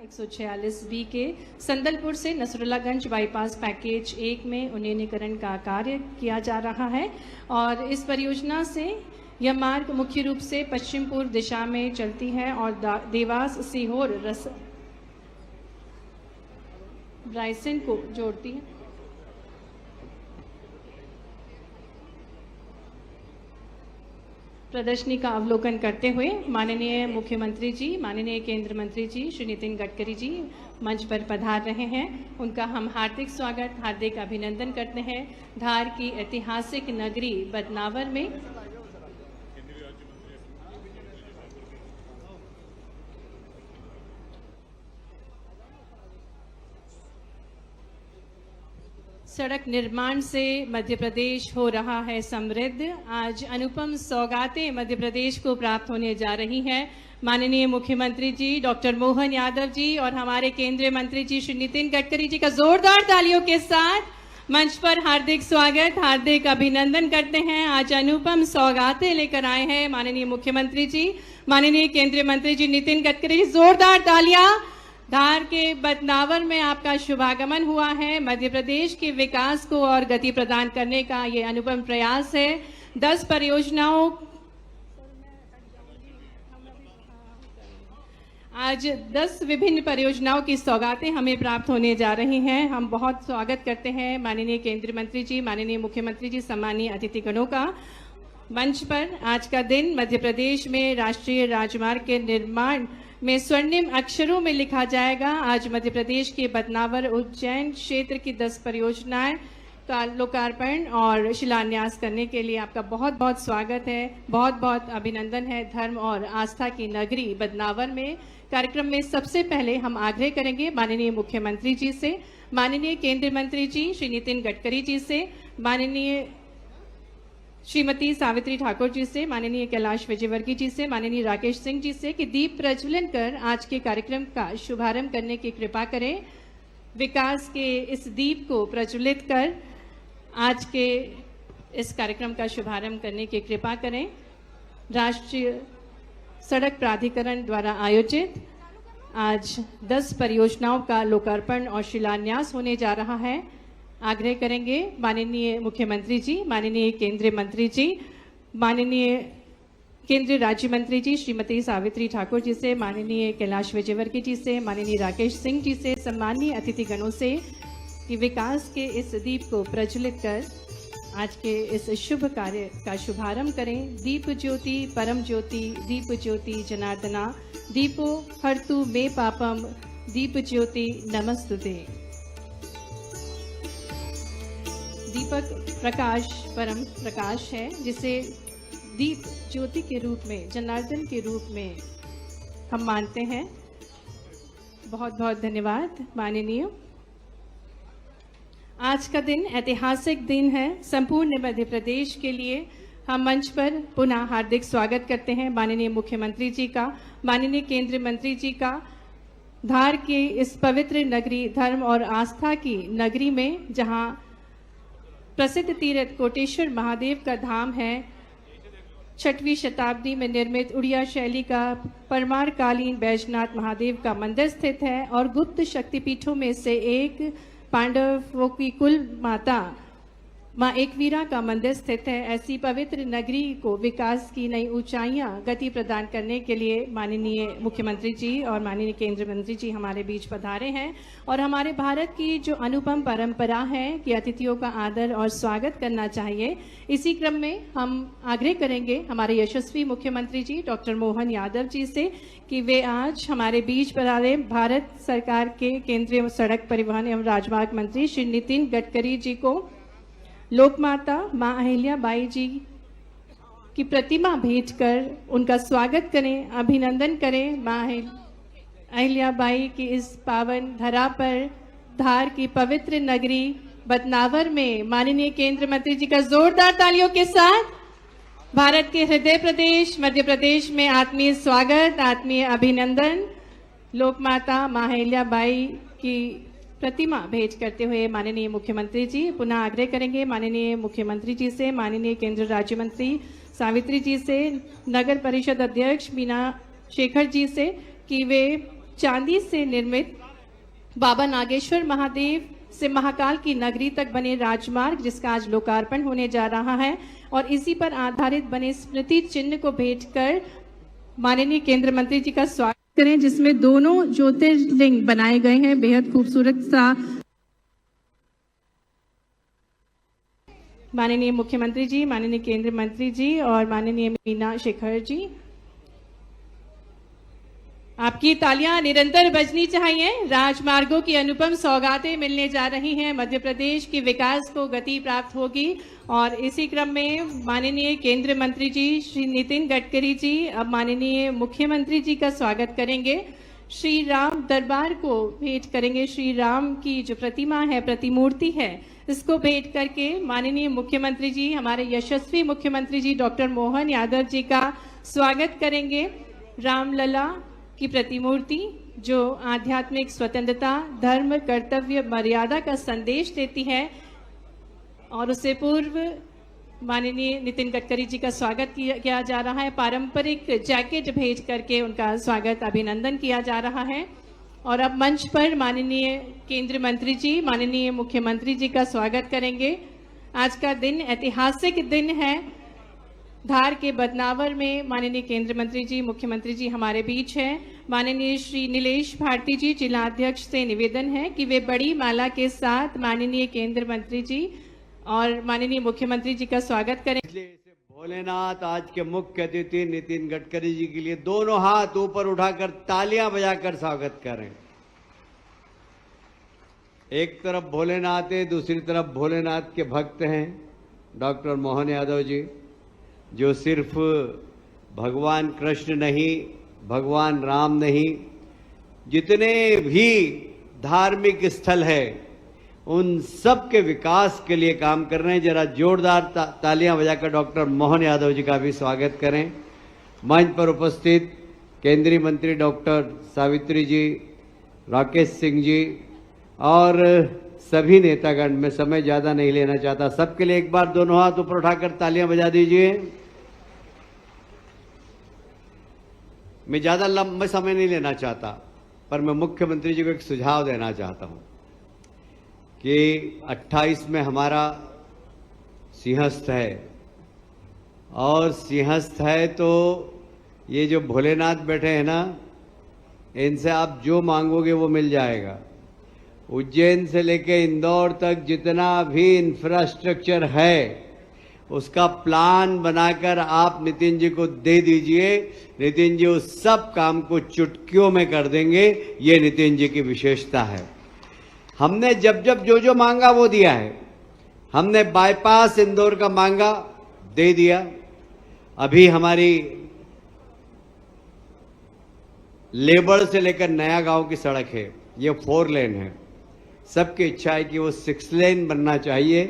146 B के संदलपुर से Nasrullaganj bypass package 1 में उन्नयनीकरण का कार्य किया जा रहा है और इस परियोजना से यह मार्ग मुख्य रूप से पश्चिम पूर्व दिशा में चलती है और देवास सीहोर रायसेन को जोड़ती है। प्रदर्शनी का अवलोकन करते हुए माननीय मुख्यमंत्री जी, माननीय केंद्रीय मंत्री जी श्री नितिन गडकरी जी मंच पर पधार रहे हैं। उनका हम हार्दिक स्वागत, हार्दिक अभिनंदन करते हैं। धार की ऐतिहासिक नगरी बदनावर में सड़क निर्माण से मध्य प्रदेश हो रहा है समृद्ध। आज अनुपम सौगातें मध्य प्रदेश को प्राप्त होने जा रही हैं। माननीय मुख्यमंत्री जी डॉक्टर मोहन यादव जी और हमारे केंद्रीय मंत्री जी श्री नितिन गडकरी जी का जोरदार तालियों के साथ मंच पर हार्दिक स्वागत, हार्दिक अभिनंदन करते हैं। आज अनुपम सौगातें लेकर आए हैं माननीय मुख्यमंत्री जी, माननीय केंद्रीय मंत्री जी नितिन गडकरी। जोरदार तालियां। धार के बदनावर में आपका शुभागमन हुआ है। मध्य प्रदेश के विकास को और गति प्रदान करने का ये अनुपम प्रयास है। 10 परियोजनाओं आज 10 विभिन्न परियोजनाओं की सौगातें हमें प्राप्त होने जा रही हैं। हम बहुत स्वागत करते हैं माननीय केंद्रीय मंत्री जी, माननीय मुख्यमंत्री जी, सम्मानीय अतिथिगणों का मंच पर। आज का दिन मध्य प्रदेश में राष्ट्रीय राजमार्ग के निर्माण में स्वर्णिम अक्षरों में लिखा जाएगा। आज मध्य प्रदेश के बदनावर उज्जैन क्षेत्र की 10 परियोजनाएं का लोकार्पण और शिलान्यास करने के लिए आपका बहुत बहुत स्वागत है, बहुत बहुत अभिनंदन है। धर्म और आस्था की नगरी बदनावर में कार्यक्रम में सबसे पहले हम आग्रह करेंगे माननीय मुख्यमंत्री जी से, माननीय केंद्रीय मंत्री जी श्री नितिन गडकरी जी से, माननीय श्रीमती सावित्री ठाकुर जी से, माननीय कैलाश विजयवर्गीय जी से, माननीय राकेश सिंह जी से कि दीप प्रज्वलन कर आज के कार्यक्रम का शुभारंभ करने की कृपा करें। विकास के इस दीप को प्रज्वलित कर आज के इस कार्यक्रम का शुभारंभ करने की कृपा करें। राष्ट्रीय सड़क प्राधिकरण द्वारा आयोजित आज 10 परियोजनाओं का लोकार्पण और शिलान्यास होने जा रहा है। आग्रह करेंगे माननीय मुख्यमंत्री जी, माननीय केंद्रीय मंत्री जी, माननीय केंद्रीय राज्य मंत्री जी श्रीमती सावित्री ठाकुर जी से, माननीय कैलाश विजयवर्गीय जी से, माननीय राकेश सिंह जी से, सम्मानीय अतिथिगणों से कि विकास के इस दीप को प्रज्वलित कर आज के इस शुभ कार्य का शुभारंभ करें। दीप ज्योति परम ज्योति, दीप ज्योति जनार्दना, दीपो हर्तु मे पापम, दीप ज्योति नमस्तुते। दीपक प्रकाश परम प्रकाश है, जिसे दीप ज्योति के रूप में, जनार्दन के रूप में हम मानते हैं। बहुत बहुत धन्यवाद माननीय। आज का दिन ऐतिहासिक दिन है संपूर्ण मध्य प्रदेश के लिए। हम मंच पर पुनः हार्दिक स्वागत करते हैं माननीय मुख्यमंत्री जी का, माननीय केंद्रीय मंत्री जी का। धार के इस पवित्र नगरी, धर्म और आस्था की नगरी में, जहां प्रसिद्ध तीर्थ कोटेश्वर महादेव का धाम है, 6वीं शताब्दी में निर्मित उड़िया शैली का परमारकालीन बैजनाथ महादेव का मंदिर स्थित है और गुप्त शक्तिपीठों में से एक पांडवों की कुल माता माँ एकवीरा का मंदिर स्थित है। ऐसी पवित्र नगरी को विकास की नई ऊंचाइयां गति प्रदान करने के लिए माननीय मुख्यमंत्री जी और माननीय केंद्रीय मंत्री जी हमारे बीच पधारे हैं और हमारे भारत की जो अनुपम परंपरा है कि अतिथियों का आदर और स्वागत करना चाहिए, इसी क्रम में हम आग्रह करेंगे हमारे यशस्वी मुख्यमंत्री जी डॉक्टर मोहन यादव जी से कि वे आज हमारे बीच पधारे भारत सरकार के केंद्रीय सड़क परिवहन एवं राजमार्ग मंत्री श्री नितिन गडकरी जी को लोकमाता माँ अहिल्या बाई जी की प्रतिमा भेंट कर उनका स्वागत करें, अभिनंदन करें। माँ अहिल्या बाई की इस पावन धरा पर धार की पवित्र नगरी बदनावर में माननीय केंद्रीय मंत्री जी का जोरदार तालियों के साथ भारत के हृदय प्रदेश मध्य प्रदेश में आत्मीय स्वागत, आत्मीय अभिनंदन। लोकमाता माँ अहिल्या बाई की प्रतिमा भेंट करते हुए माननीय मुख्यमंत्री जी पुनः आग्रह करेंगे माननीय मुख्यमंत्री जी से, माननीय केंद्रीय राज्य मंत्री सावित्री जी से, नगर परिषद अध्यक्ष मीना शेखर जी से कि वे चांदी से निर्मित बाबा नागेश्वर महादेव से महाकाल की नगरी तक बने राजमार्ग, जिसका आज लोकार्पण होने जा रहा है, और इसी पर आधारित बने स्मृति चिन्ह को भेंट कर माननीय केंद्रीय मंत्री जी का स्वागत करें, जिसमें दोनों ज्योतिर्लिंग बनाए गए हैं। बेहद खूबसूरत सा माननीय मुख्यमंत्री जी, माननीय केंद्रीय मंत्री जी और माननीय मीना शेखर जी, आपकी तालियां निरंतर बजनी चाहिए। राजमार्गों की अनुपम सौगातें मिलने जा रही हैं, मध्य प्रदेश के विकास को गति प्राप्त होगी। और इसी क्रम में माननीय केंद्रीय मंत्री जी श्री नितिन गडकरी जी अब माननीय मुख्यमंत्री जी का स्वागत करेंगे। श्री राम दरबार को भेंट करेंगे। श्री राम की जो प्रतिमा है, प्रतिमूर्ति है, इसको भेंट करके माननीय मुख्यमंत्री जी, हमारे यशस्वी मुख्यमंत्री जी डॉक्टर मोहन यादव जी का स्वागत करेंगे। रामलला की प्रतिमूर्ति जो आध्यात्मिक स्वतंत्रता, धर्म, कर्तव्य, मर्यादा का संदेश देती है, और उससे पूर्व माननीय नितिन गडकरी जी का स्वागत किया जा रहा है। पारंपरिक जैकेट भेज करके उनका स्वागत, अभिनंदन किया जा रहा है। और अब मंच पर माननीय केंद्रीय मंत्री जी, माननीय मुख्यमंत्री जी का स्वागत करेंगे। आज का दिन ऐतिहासिक दिन है। धार के बदनावर में माननीय केंद्रीय मंत्री जी, मुख्यमंत्री जी हमारे बीच हैं। माननीय श्री नीलेश भारती जी, जिलाध्यक्ष से निवेदन है कि वे बड़ी माला के साथ माननीय केंद्रीय मंत्री जी और माननीय मुख्यमंत्री जी का स्वागत करें। भोलेनाथ आज के मुख्य अतिथि नितिन गडकरी जी के लिए दोनों हाथ ऊपर उठाकर तालियां बजाकर स्वागत करें। एक तरफ भोलेनाथ है, दूसरी तरफ भोलेनाथ के भक्त हैं डॉक्टर मोहन यादव जी, जो सिर्फ भगवान कृष्ण नहीं, भगवान राम नहीं, जितने भी धार्मिक स्थल है उन सब के विकास के लिए काम कर रहे हैं। जरा जोरदार तालियां बजाकर डॉक्टर मोहन यादव जी का भी स्वागत करें। मंच पर उपस्थित केंद्रीय मंत्री डॉक्टर सावित्री जी, राकेश सिंह जी और सभी नेतागण, में समय ज्यादा नहीं लेना चाहता, सबके लिए एक बार दोनों हाथ ऊपर उठाकर तालियां बजा दीजिए। मैं ज्यादा लंबा समय नहीं लेना चाहता, पर मैं मुख्यमंत्री जी को एक सुझाव देना चाहता हूं कि 28 में हमारा सिंहस्थ है, और सिंहस्थ है तो ये जो भोलेनाथ बैठे हैं ना, इनसे आप जो मांगोगे वो मिल जाएगा। उज्जैन से लेके इंदौर तक जितना भी इंफ्रास्ट्रक्चर है उसका प्लान बनाकर आप नितिन जी को दे दीजिए। नितिन जी उस सब काम को चुटकियों में कर देंगे। ये नितिन जी की विशेषता है। हमने जब जब जो मांगा वो दिया है। हमने बाईपास इंदौर का मांगा, दे दिया। अभी हमारी लेबर से लेकर नया गांव की सड़क है, ये 4 लेन है। सबकी इच्छा है कि वो 6 लेन बनना चाहिए।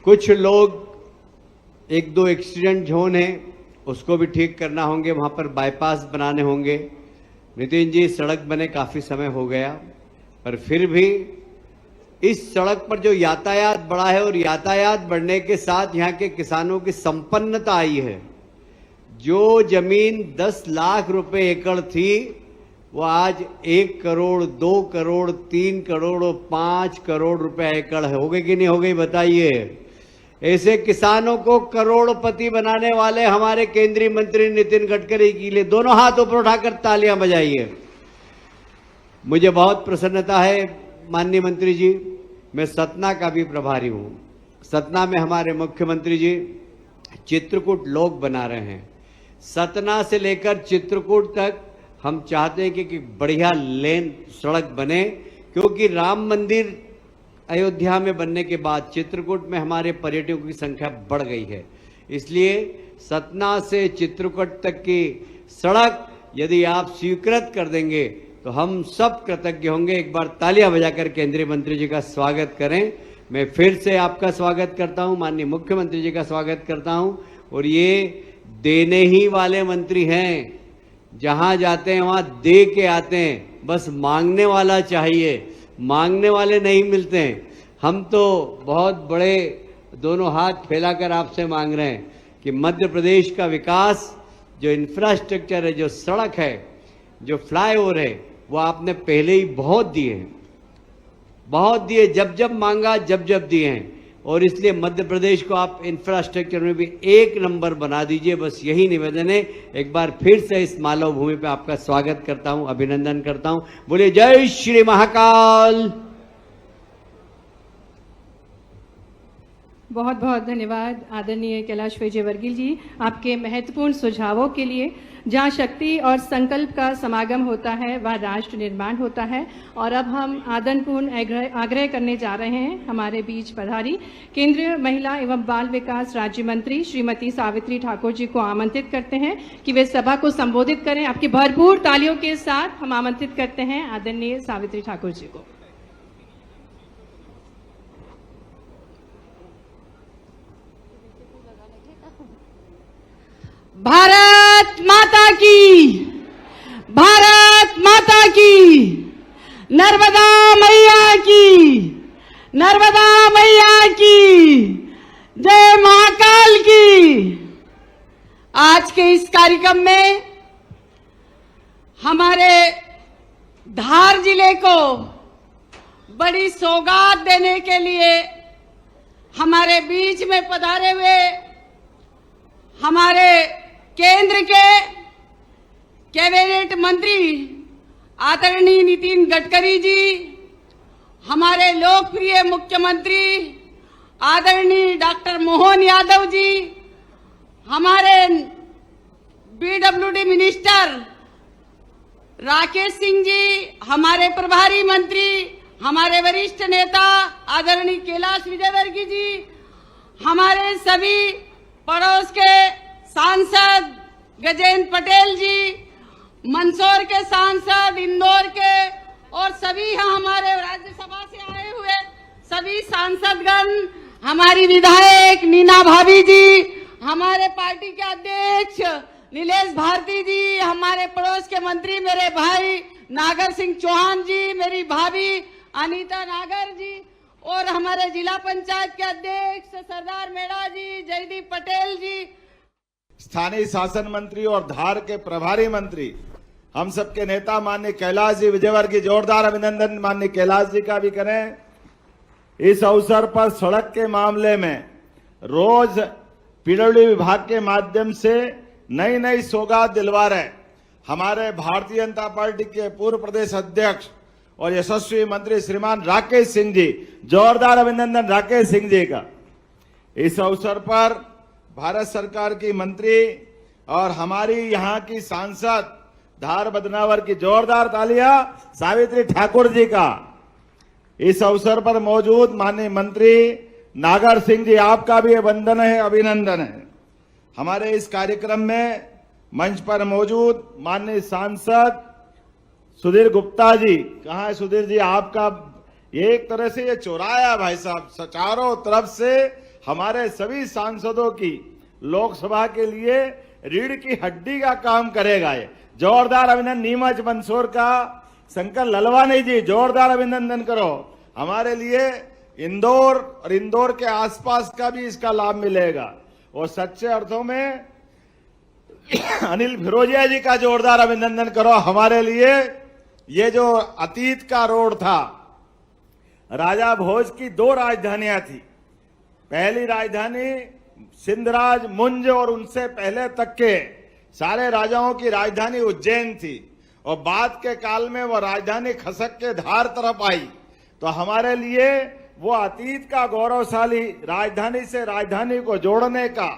कुछ लोग 1-2 एक्सीडेंट जोन है, उसको भी ठीक करना होंगे, वहां पर बाईपास बनाने होंगे। नितिन जी, सड़क बने काफी समय हो गया, पर फिर भी इस सड़क पर जो यातायात बढ़ा है, और यातायात बढ़ने के साथ यहाँ के किसानों की संपन्नता आई है। जो जमीन 10 लाख रुपए एकड़ थी, वो आज 1 करोड़, 2 करोड़, 3 करोड़ और 5 करोड़ रुपए एकड़ है। हो गई कि नहीं हो गई बताइए। ऐसे किसानों को करोड़पति बनाने वाले हमारे केंद्रीय मंत्री नितिन गडकरी के लिए दोनों हाथ ऊपर उठाकर तालियां बजाइए। मुझे बहुत प्रसन्नता है माननीय मंत्री जी। मैं सतना का भी प्रभारी हूं। सतना में हमारे मुख्यमंत्री जी चित्रकूट लोक बना रहे हैं। सतना से लेकर चित्रकूट तक हम चाहते हैं कि बढ़िया लेन सड़क बने, क्योंकि राम मंदिर अयोध्या में बनने के बाद चित्रकूट में हमारे पर्यटकों की संख्या बढ़ गई है। इसलिए सतना से चित्रकूट तक की सड़क यदि आप स्वीकृत कर देंगे तो हम सब कृतज्ञ होंगे। एक बार तालियां बजाकर केंद्रीय मंत्री जी का स्वागत करें। मैं फिर से आपका स्वागत करता हूं, माननीय मुख्यमंत्री जी का स्वागत करता हूं। और ये देने ही वाले मंत्री हैं, जहां जाते हैं वहां दे के आते हैं। बस मांगने वाला चाहिए, मांगने वाले नहीं मिलते हैं। हम तो बहुत बड़े दोनों हाथ फैलाकर आपसे मांग रहे हैं कि मध्य प्रदेश का विकास जो इंफ्रास्ट्रक्चर है, जो सड़क है, जो फ्लाईओवर है, वो आपने पहले ही बहुत दिए हैं, बहुत दिए, जब जब मांगा जब जब दिए हैं। और इसलिए मध्य प्रदेश को आप इंफ्रास्ट्रक्चर में भी 1 नंबर बना दीजिए, बस यही निवेदन है। एक बार फिर से इस मालव भूमि पे आपका स्वागत करता हूं, अभिनंदन करता हूं। बोलिए जय श्री महाकाल। बहुत बहुत धन्यवाद आदरणीय कैलाश विजयवर्गीय जी, आपके महत्वपूर्ण सुझावों के लिए। जहाँ शक्ति और संकल्प का समागम होता है वह राष्ट्र निर्माण होता है। और अब हम आदरपूर्ण आग्रह करने जा रहे हैं हमारे बीच पधारी केंद्रीय महिला एवं बाल विकास राज्य मंत्री श्रीमती सावित्री ठाकुर जी को आमंत्रित करते हैं कि वे सभा को संबोधित करें। आपकी भरपूर तालियों के साथ हम आमंत्रित करते हैं आदरणीय सावित्री ठाकुर जी को। भारत माता की, भारत माता की, नर्मदा मैया की, नर्मदा मैया की, जय महाकाल की। आज के इस कार्यक्रम में हमारे धार जिले को बड़ी सौगात देने के लिए हमारे बीच में पधारे हुए हमारे केंद्र के कैबिनेट मंत्री आदरणीय नितिन गडकरी जी, हमारे लोकप्रिय मुख्यमंत्री आदरणीय डॉक्टर मोहन यादव जी, हमारे बीडब्ल्यूडी मिनिस्टर राकेश सिंह जी, हमारे प्रभारी मंत्री, हमारे वरिष्ठ नेता आदरणीय कैलाश विजयवर्गीय जी, हमारे सभी पड़ोस के सांसद गजेंद्र पटेल जी, मंदसौर के सांसद, इंदौर के, और सभी हमारे राज्यसभा से आए हुए सभी सांसदगण, हमारी विधायक नीना भाभी जी, हमारे पार्टी के अध्यक्ष नीलेश भारती जी, हमारे पड़ोस के मंत्री मेरे भाई नागर सिंह चौहान जी, मेरी भाभी अनीता नागर जी, और हमारे जिला पंचायत के अध्यक्ष सरदार मेड़ा जी, जयदीप पटेल जी, स्थानीय शासन मंत्री और धार के प्रभारी मंत्री, हम सबके नेता माननीय कैलाश जी विजयवर्गीय, जोरदार अभिनंदन माननीय कैलाश जी का भी करें। इस अवसर पर सड़क के मामले में रोज पीडब्ल्यूडी विभाग के माध्यम से नई नई सौगात दिलवा रहे हमारे भारतीय जनता पार्टी के पूर्व प्रदेश अध्यक्ष और यशस्वी मंत्री श्रीमान राकेश सिंह जी, जोरदार अभिनंदन राकेश सिंह जी का। इस अवसर पर भारत सरकार की मंत्री और हमारी यहाँ की सांसद धार बदनावर की जोरदार तालियां सावित्री ठाकुर जी का। इस अवसर पर मौजूद माननीय मंत्री नागर सिंह जी, आपका भी वंदन है, अभिनंदन है। हमारे इस कार्यक्रम में मंच पर मौजूद माननीय सांसद सुधीर गुप्ता जी, कहाँ है सुधीर जी? आपका एक तरह से ये चौराया भाई साहब, चारों तरफ से हमारे सभी सांसदों की लोकसभा के लिए रीढ़ की हड्डी का काम करेगा ये। जोरदार अभिनंदन। नीमच मंदसौर का शंकर ललवानी जी, जोरदार अभिनंदन करो। हमारे लिए इंदौर और इंदौर के आसपास का भी इसका लाभ मिलेगा। और सच्चे अर्थों में अनिल फिरोजिया जी का जोरदार अभिनंदन करो। हमारे लिए ये जो अतीत का रोड था, राजा भोज की 2 राजधानियां थी। पहली राजधानी सिंधराज, मुंज और उनसे पहले तक के सारे राजाओं की राजधानी उज्जैन थी, और बाद के काल में वो राजधानी खसक के धार तरफ आई। तो हमारे लिए वो अतीत का गौरवशाली राजधानी से राजधानी को जोड़ने का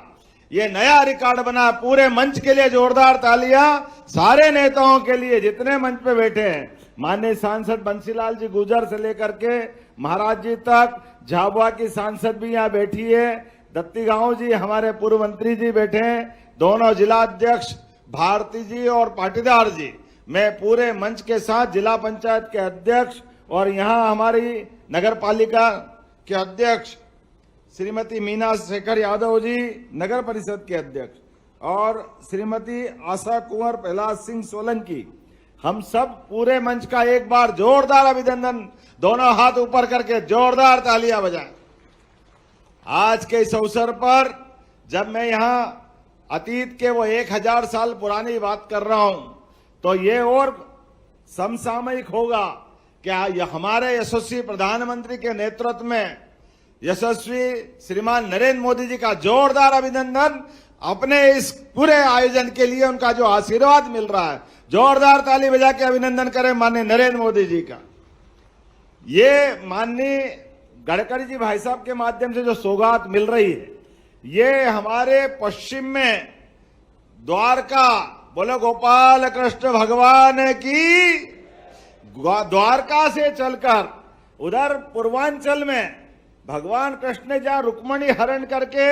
ये नया रिकॉर्ड बना। पूरे मंच के लिए जोरदार तालियां, सारे नेताओं के लिए जितने मंच पे बैठे हैं। माननीय सांसद बंसीलाल जी गुजर से लेकर के महाराज जी तक, झाबुआ की सांसद भी यहाँ बैठी है, दत्ती गांव जी हमारे पूर्व मंत्री जी बैठे हैं, दोनों जिला अध्यक्ष भारती जी और पाटीदार जी। मैं पूरे मंच के साथ जिला पंचायत के अध्यक्ष और यहाँ हमारी नगर पालिका के अध्यक्ष श्रीमती मीना शेखर यादव जी, नगर परिषद के अध्यक्ष, और श्रीमती आशा कुंवर प्रहलाद सिंह सोलंकी, हम सब पूरे मंच का एक बार जोरदार अभिनंदन, दोनों हाथ ऊपर करके जोरदार तालियां बजाएं। आज के इस अवसर पर जब मैं यहाँ अतीत के वो 1000 साल पुरानी बात कर रहा हूं, तो ये और समसामयिक होगा क्या हमारे यशस्वी प्रधानमंत्री के नेतृत्व में यशस्वी श्रीमान नरेंद्र मोदी जी का जोरदार अभिनंदन। अपने इस पूरे आयोजन के लिए उनका जो आशीर्वाद मिल रहा है, जोरदार ताली बजा के अभिनंदन करें माननीय नरेंद्र मोदी जी का। ये माननीय गडकरी जी भाई साहब के माध्यम से जो सौगात मिल रही है, ये हमारे पश्चिम में द्वारका, बोलो गोपाल कृष्ण भगवान की, द्वारका से चलकर उधर पूर्वांचल में भगवान कृष्ण ने जहां रुक्मणी हरण करके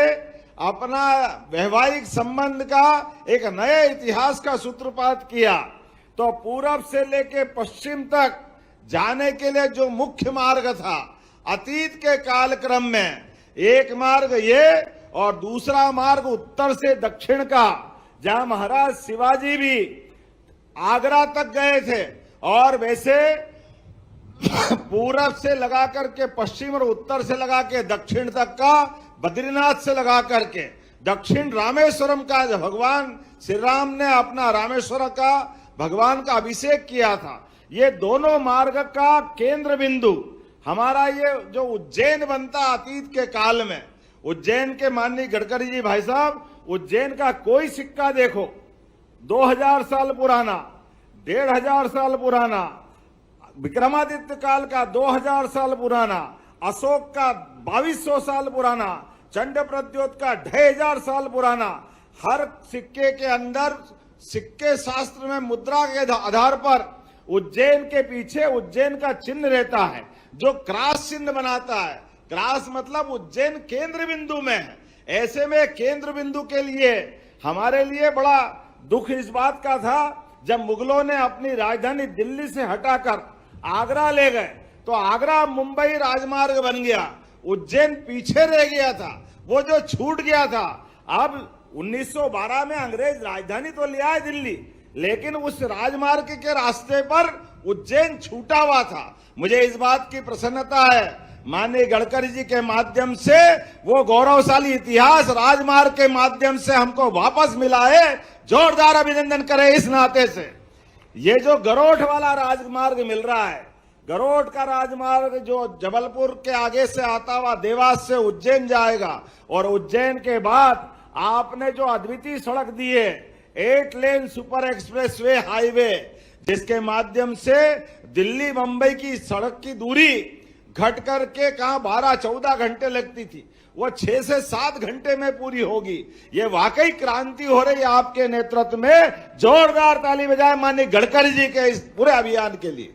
अपना वैवाहिक संबंध का एक नए इतिहास का सूत्रपात किया, तो पूरब से लेके पश्चिम तक जाने के लिए जो मुख्य मार्ग था अतीत के कालक्रम में, एक मार्ग ये और दूसरा मार्ग उत्तर से दक्षिण का, जहां महाराज शिवाजी भी आगरा तक गए थे, और वैसे पूरब से लगा करके पश्चिम और उत्तर से लगा के दक्षिण तक का, बद्रीनाथ से लगा करके दक्षिण रामेश्वरम का, जो भगवान श्री राम ने अपना रामेश्वर का भगवान का अभिषेक किया था, ये दोनों मार्ग का केंद्र बिंदु हमारा ये जो उज्जैन बनता अतीत के काल में, उज्जैन के माननीय गडकरी जी भाई साहब, उज्जैन का कोई सिक्का देखो 2000 साल पुराना, 1500 साल पुराना, विक्रमादित्य काल का 2000 साल पुराना, अशोक का 2200 साल पुराना, चंड प्रद्योत का 2500 साल पुराना, हर सिक्के के अंदर सिक्के शास्त्र में मुद्रा के आधार पर उज्जैन के पीछे उज्जैन का चिन्ह रहता है, जो क्रॉस चिन्ह बनाता है। क्रॉस मतलब उज्जैन केंद्र बिंदु में है। ऐसे में केंद्र बिंदु के लिए हमारे लिए बड़ा दुख इस बात का था, जब मुगलों ने अपनी राजधानी दिल्ली से हटाकर आगरा ले गए, तो आगरा मुंबई राजमार्ग बन गया, उज्जैन पीछे रह गया था, वो जो छूट गया था। अब 1912 में अंग्रेज राजधानी तो ले आए दिल्ली, लेकिन उस राजमार्ग के रास्ते पर उज्जैन छूटा हुआ था। मुझे इस बात की प्रसन्नता है, माननीय गडकरी जी के माध्यम से वो गौरवशाली इतिहास राजमार्ग के माध्यम से हमको वापस मिला है। जोरदार अभिनंदन करें इस नाते से। ये जो गरोठ वाला राजमार्ग मिल रहा है, गरोठ का राजमार्ग जो जबलपुर के आगे से आता हुआ देवास से उज्जैन जाएगा, और उज्जैन के बाद आपने जो अद्वितीय सड़क दी है 8 लेन सुपर एक्सप्रेस वे हाईवे, जिसके माध्यम से दिल्ली मुंबई की सड़क की दूरी घट करके कहां 12-14 घंटे लगती थी, वो 6 से 7 घंटे में पूरी होगी। ये वाकई क्रांति हो रही है आपके नेतृत्व में। जोरदार ताली बजाएं माननीय गडकरी जी के इस पूरे अभियान के लिए।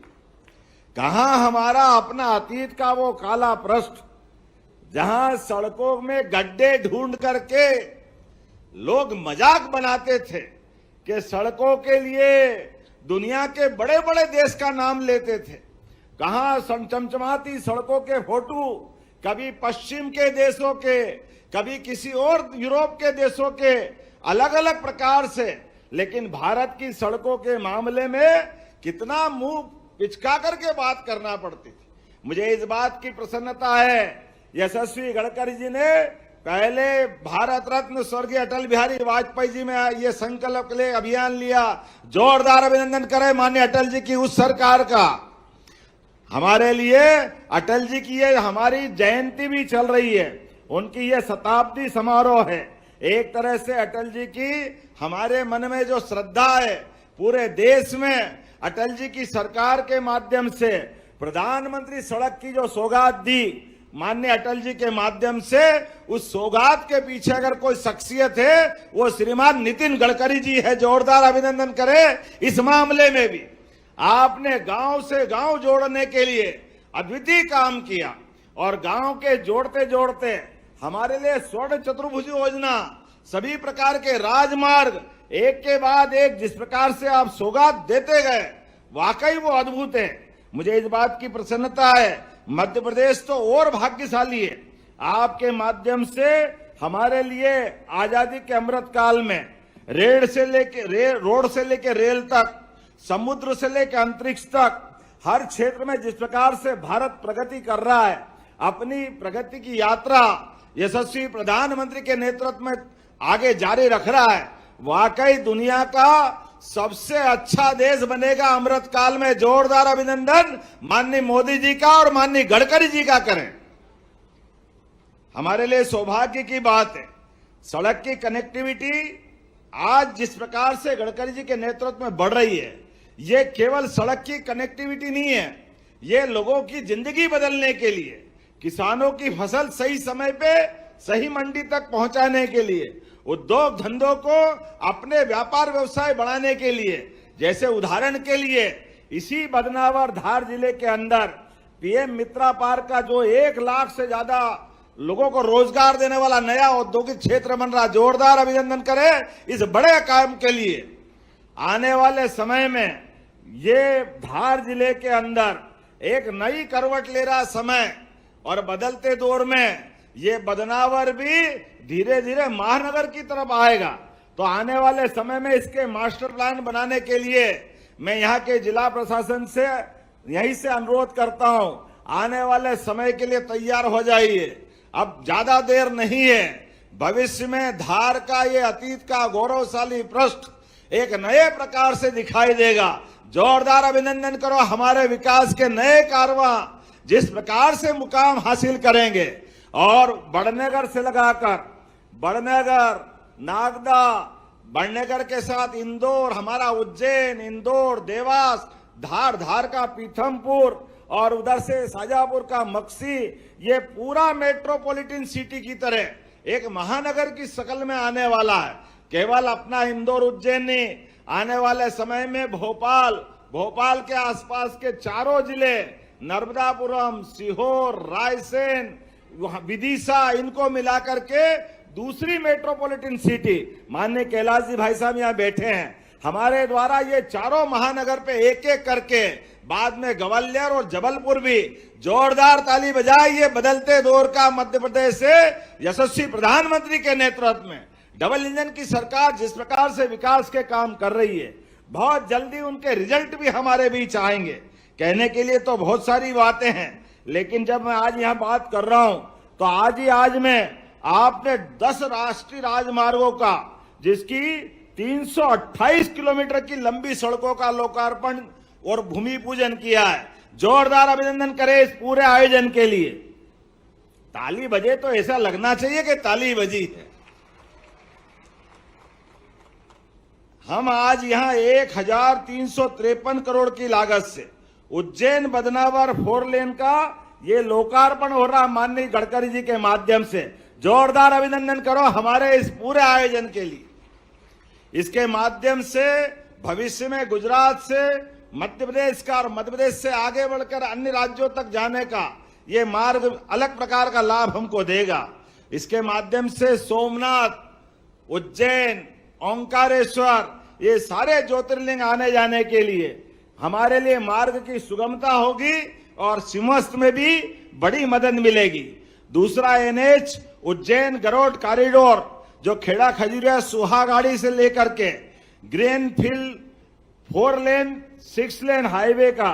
कहां हमारा अपना अतीत का वो काला पृष्ठ, जहां सड़कों में गड्ढे ढूंढ करके लोग मजाक बनाते थे कि सड़कों के लिए दुनिया के बड़े बड़े देश का नाम लेते थे। कहां चमचमाती सड़कों के फोटो कभी पश्चिम के देशों के, कभी किसी और यूरोप के देशों के, अलग अलग प्रकार से। लेकिन भारत की सड़कों के मामले में कितना मुंह पिचका करके बात करना पड़ती थी। मुझे इस बात की प्रसन्नता है, यशस्वी गडकरी जी ने पहले भारत रत्न स्वर्गीय अटल बिहारी वाजपेयी जी में ये संकल्प के लिए अभियान लिया। जोरदार अभिनंदन करें माननीय अटल जी की उस सरकार का। हमारे लिए अटल जी की ये हमारी जयंती भी चल रही है, उनकी ये शताब्दी समारोह है। एक तरह से अटल जी की हमारे मन में जो श्रद्धा है, पूरे देश में अटल जी की सरकार के माध्यम से प्रधानमंत्री सड़क की जो सौगात दी माननीय अटल जी के माध्यम से, उस सौगात के पीछे अगर कोई शख्सियत है वो श्रीमान नितिन गडकरी जी है। जोरदार अभिनंदन करें इस मामले में भी। आपने गांव से गांव जोड़ने के लिए अद्वितीय काम किया, और गांव के जोड़ते जोड़ते हमारे लिए स्वर्ण चतुर्भुज योजना, सभी प्रकार के राजमार्ग एक के बाद एक जिस प्रकार से आप सौगात देते गए, वाकई वो अद्भुत है। मुझे इस बात की प्रसन्नता है, मध्य प्रदेश तो और भाग्यशाली है। आपके माध्यम से हमारे लिए आजादी के अमृत काल में रोड से लेके रेल तक, समुद्र से लेकर अंतरिक्ष तक, हर क्षेत्र में जिस प्रकार से भारत प्रगति कर रहा है, अपनी प्रगति की यात्रा यशस्वी प्रधानमंत्री के नेतृत्व में आगे जारी रख रहा है, वाकई दुनिया का सबसे अच्छा देश बनेगा अमृत काल में। जोरदार अभिनंदन माननीय मोदी जी का और माननीय गडकरी जी का करें। हमारे लिए सौभाग्य की बात है, सड़क की कनेक्टिविटी आज जिस प्रकार से गडकरी जी के नेतृत्व में बढ़ रही है, ये केवल सड़क की कनेक्टिविटी नहीं है, ये लोगों की जिंदगी बदलने के लिए, किसानों की फसल सही समय पे सही मंडी तक पहुंचाने के लिए, उद्योग धंधों को अपने व्यापार व्यवसाय बढ़ाने के लिए। जैसे उदाहरण के लिए इसी बदनावर धार जिले के अंदर पीएम मित्रा पार्क का जो 1 लाख से ज्यादा लोगों को रोजगार देने वाला नया औद्योगिक क्षेत्र बन रहा। जोरदार अभिनंदन करें इस बड़े काम के लिए। आने वाले समय में ये धार जिले के अंदर एक नई करवट ले रहा समय, और बदलते दौर में ये बदनावर भी धीरे धीरे महानगर की तरफ आएगा। तो आने वाले समय में इसके मास्टर प्लान बनाने के लिए मैं यहाँ के जिला प्रशासन से यहीं से अनुरोध करता हूं, आने वाले समय के लिए तैयार हो जाइए, अब ज्यादा देर नहीं है। भविष्य में धार का ये अतीत का गौरवशाली पृष्ठ एक नए प्रकार से दिखाई देगा। जोरदार अभिनंदन करो हमारे विकास के नए कारवां जिस प्रकार से मुकाम हासिल करेंगे। और बड़नगर से लगाकर बड़नगर, नागदा, बड़नगर के साथ इंदौर, हमारा उज्जैन, इंदौर, देवास, धार का पीथमपुर और उधर से शाजापुर का मक्सी, ये पूरा मेट्रोपॉलिटन सिटी की तरह एक महानगर की शक्ल में आने वाला है। केवल अपना इंदौर उज्जैन नहीं, आने वाले समय में भोपाल के आसपास के चारों जिले, नर्मदापुरम, सीहोर, रायसेन, विदिशा, इनको मिलाकर के दूसरी मेट्रोपॉलिटन सिटी, माननीय कैलाश जी भाई साहब यहाँ बैठे हैं, हमारे द्वारा ये चारों महानगर पे एक एक करके, बाद में ग्वालियर और जबलपुर भी। जोरदार ताली बजाइए। बदलते दौर का मध्य प्रदेश से यशस्वी प्रधानमंत्री के नेतृत्व में डबल इंजन की सरकार जिस प्रकार से विकास के काम कर रही है, बहुत जल्दी उनके रिजल्ट भी हमारे बीच आएंगे। कहने के लिए तो बहुत सारी बातें हैं, लेकिन जब मैं आज यहाँ बात कर रहा हूं तो आज में आपने 10 राष्ट्रीय राजमार्गों का, जिसकी 328 किलोमीटर की लंबी सड़कों का लोकार्पण और भूमि पूजन किया है। जोरदार अभिनंदन करें इस पूरे आयोजन के लिए। ताली बजे तो ऐसा लगना चाहिए कि ताली बजी है। हम आज यहां 1353 करोड़ की लागत से उज्जैन बदनावर 4 लेन का ये लोकार्पण हो रहा माननीय गडकरी जी के माध्यम से। जोरदार अभिनंदन करो हमारे इस पूरे आयोजन के लिए। इसके माध्यम से भविष्य में गुजरात से मध्य प्रदेश का और मध्य प्रदेश से आगे बढ़कर अन्य राज्यों तक जाने का ये मार्ग अलग प्रकार का लाभ हमको देगा। इसके माध्यम से सोमनाथ, उज्जैन, ओंकारेश्वर, ये सारे ज्योतिर्लिंग आने जाने के लिए हमारे लिए मार्ग की सुगमता होगी और सिंहस्थ में भी बड़ी मदद मिलेगी। दूसरा NH उज्जैन गरुड़ कॉरिडोर, जो खेड़ा खजुरिया सुहागाड़ी से लेकर के ग्रीनफील्ड 4 लेन 6 लेन हाईवे का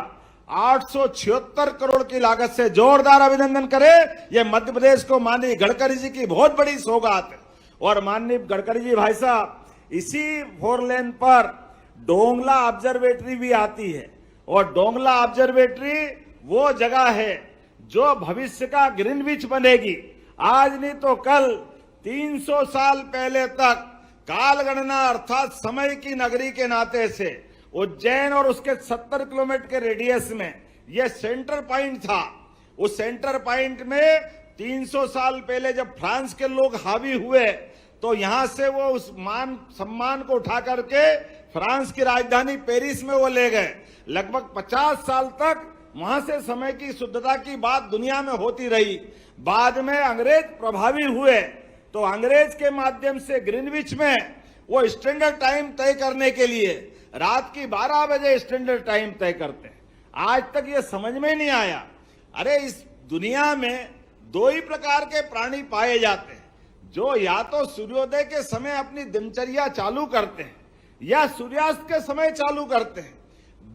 876 करोड़ की लागत से। जोरदार अभिनंदन करें। यह मध्य प्रदेश को माननीय गडकरी जी की बहुत बड़ी सौगात है। और माननीय गडकरी जी भाई साहब, इसी 4 लेन पर डोंगला ऑब्जर्वेटरी भी आती है, और डोंगला ऑब्जर्वेटरी वो जगह है जो भविष्य का ग्रीनविच बनेगी। आज नहीं तो कल 300 साल पहले तक कालगणना अर्थात समय की नगरी के नाते से उज्जैन और उसके 70 किलोमीटर के रेडियस में यह सेंटर पॉइंट था। उस सेंटर पॉइंट में 300 साल पहले जब फ्रांस के लोग हावी हुए तो यहां से वो उस मान सम्मान को उठा करके फ्रांस की राजधानी पेरिस में वो ले गए। लगभग 50 साल तक वहां से समय की शुद्धता की बात दुनिया में होती रही। बाद में अंग्रेज प्रभावी हुए तो अंग्रेज के माध्यम से ग्रीनविच में वो स्टैंडर्ड टाइम तय करने के लिए रात की 12 बजे स्टैंडर्ड टाइम तय करते हैं। आज तक ये समझ में नहीं आया। अरे इस दुनिया में 2 ही प्रकार के प्राणी पाए जाते हैं, जो या तो सूर्योदय के समय अपनी दिनचर्या चालू करते हैं या सूर्यास्त के समय चालू करते हैं।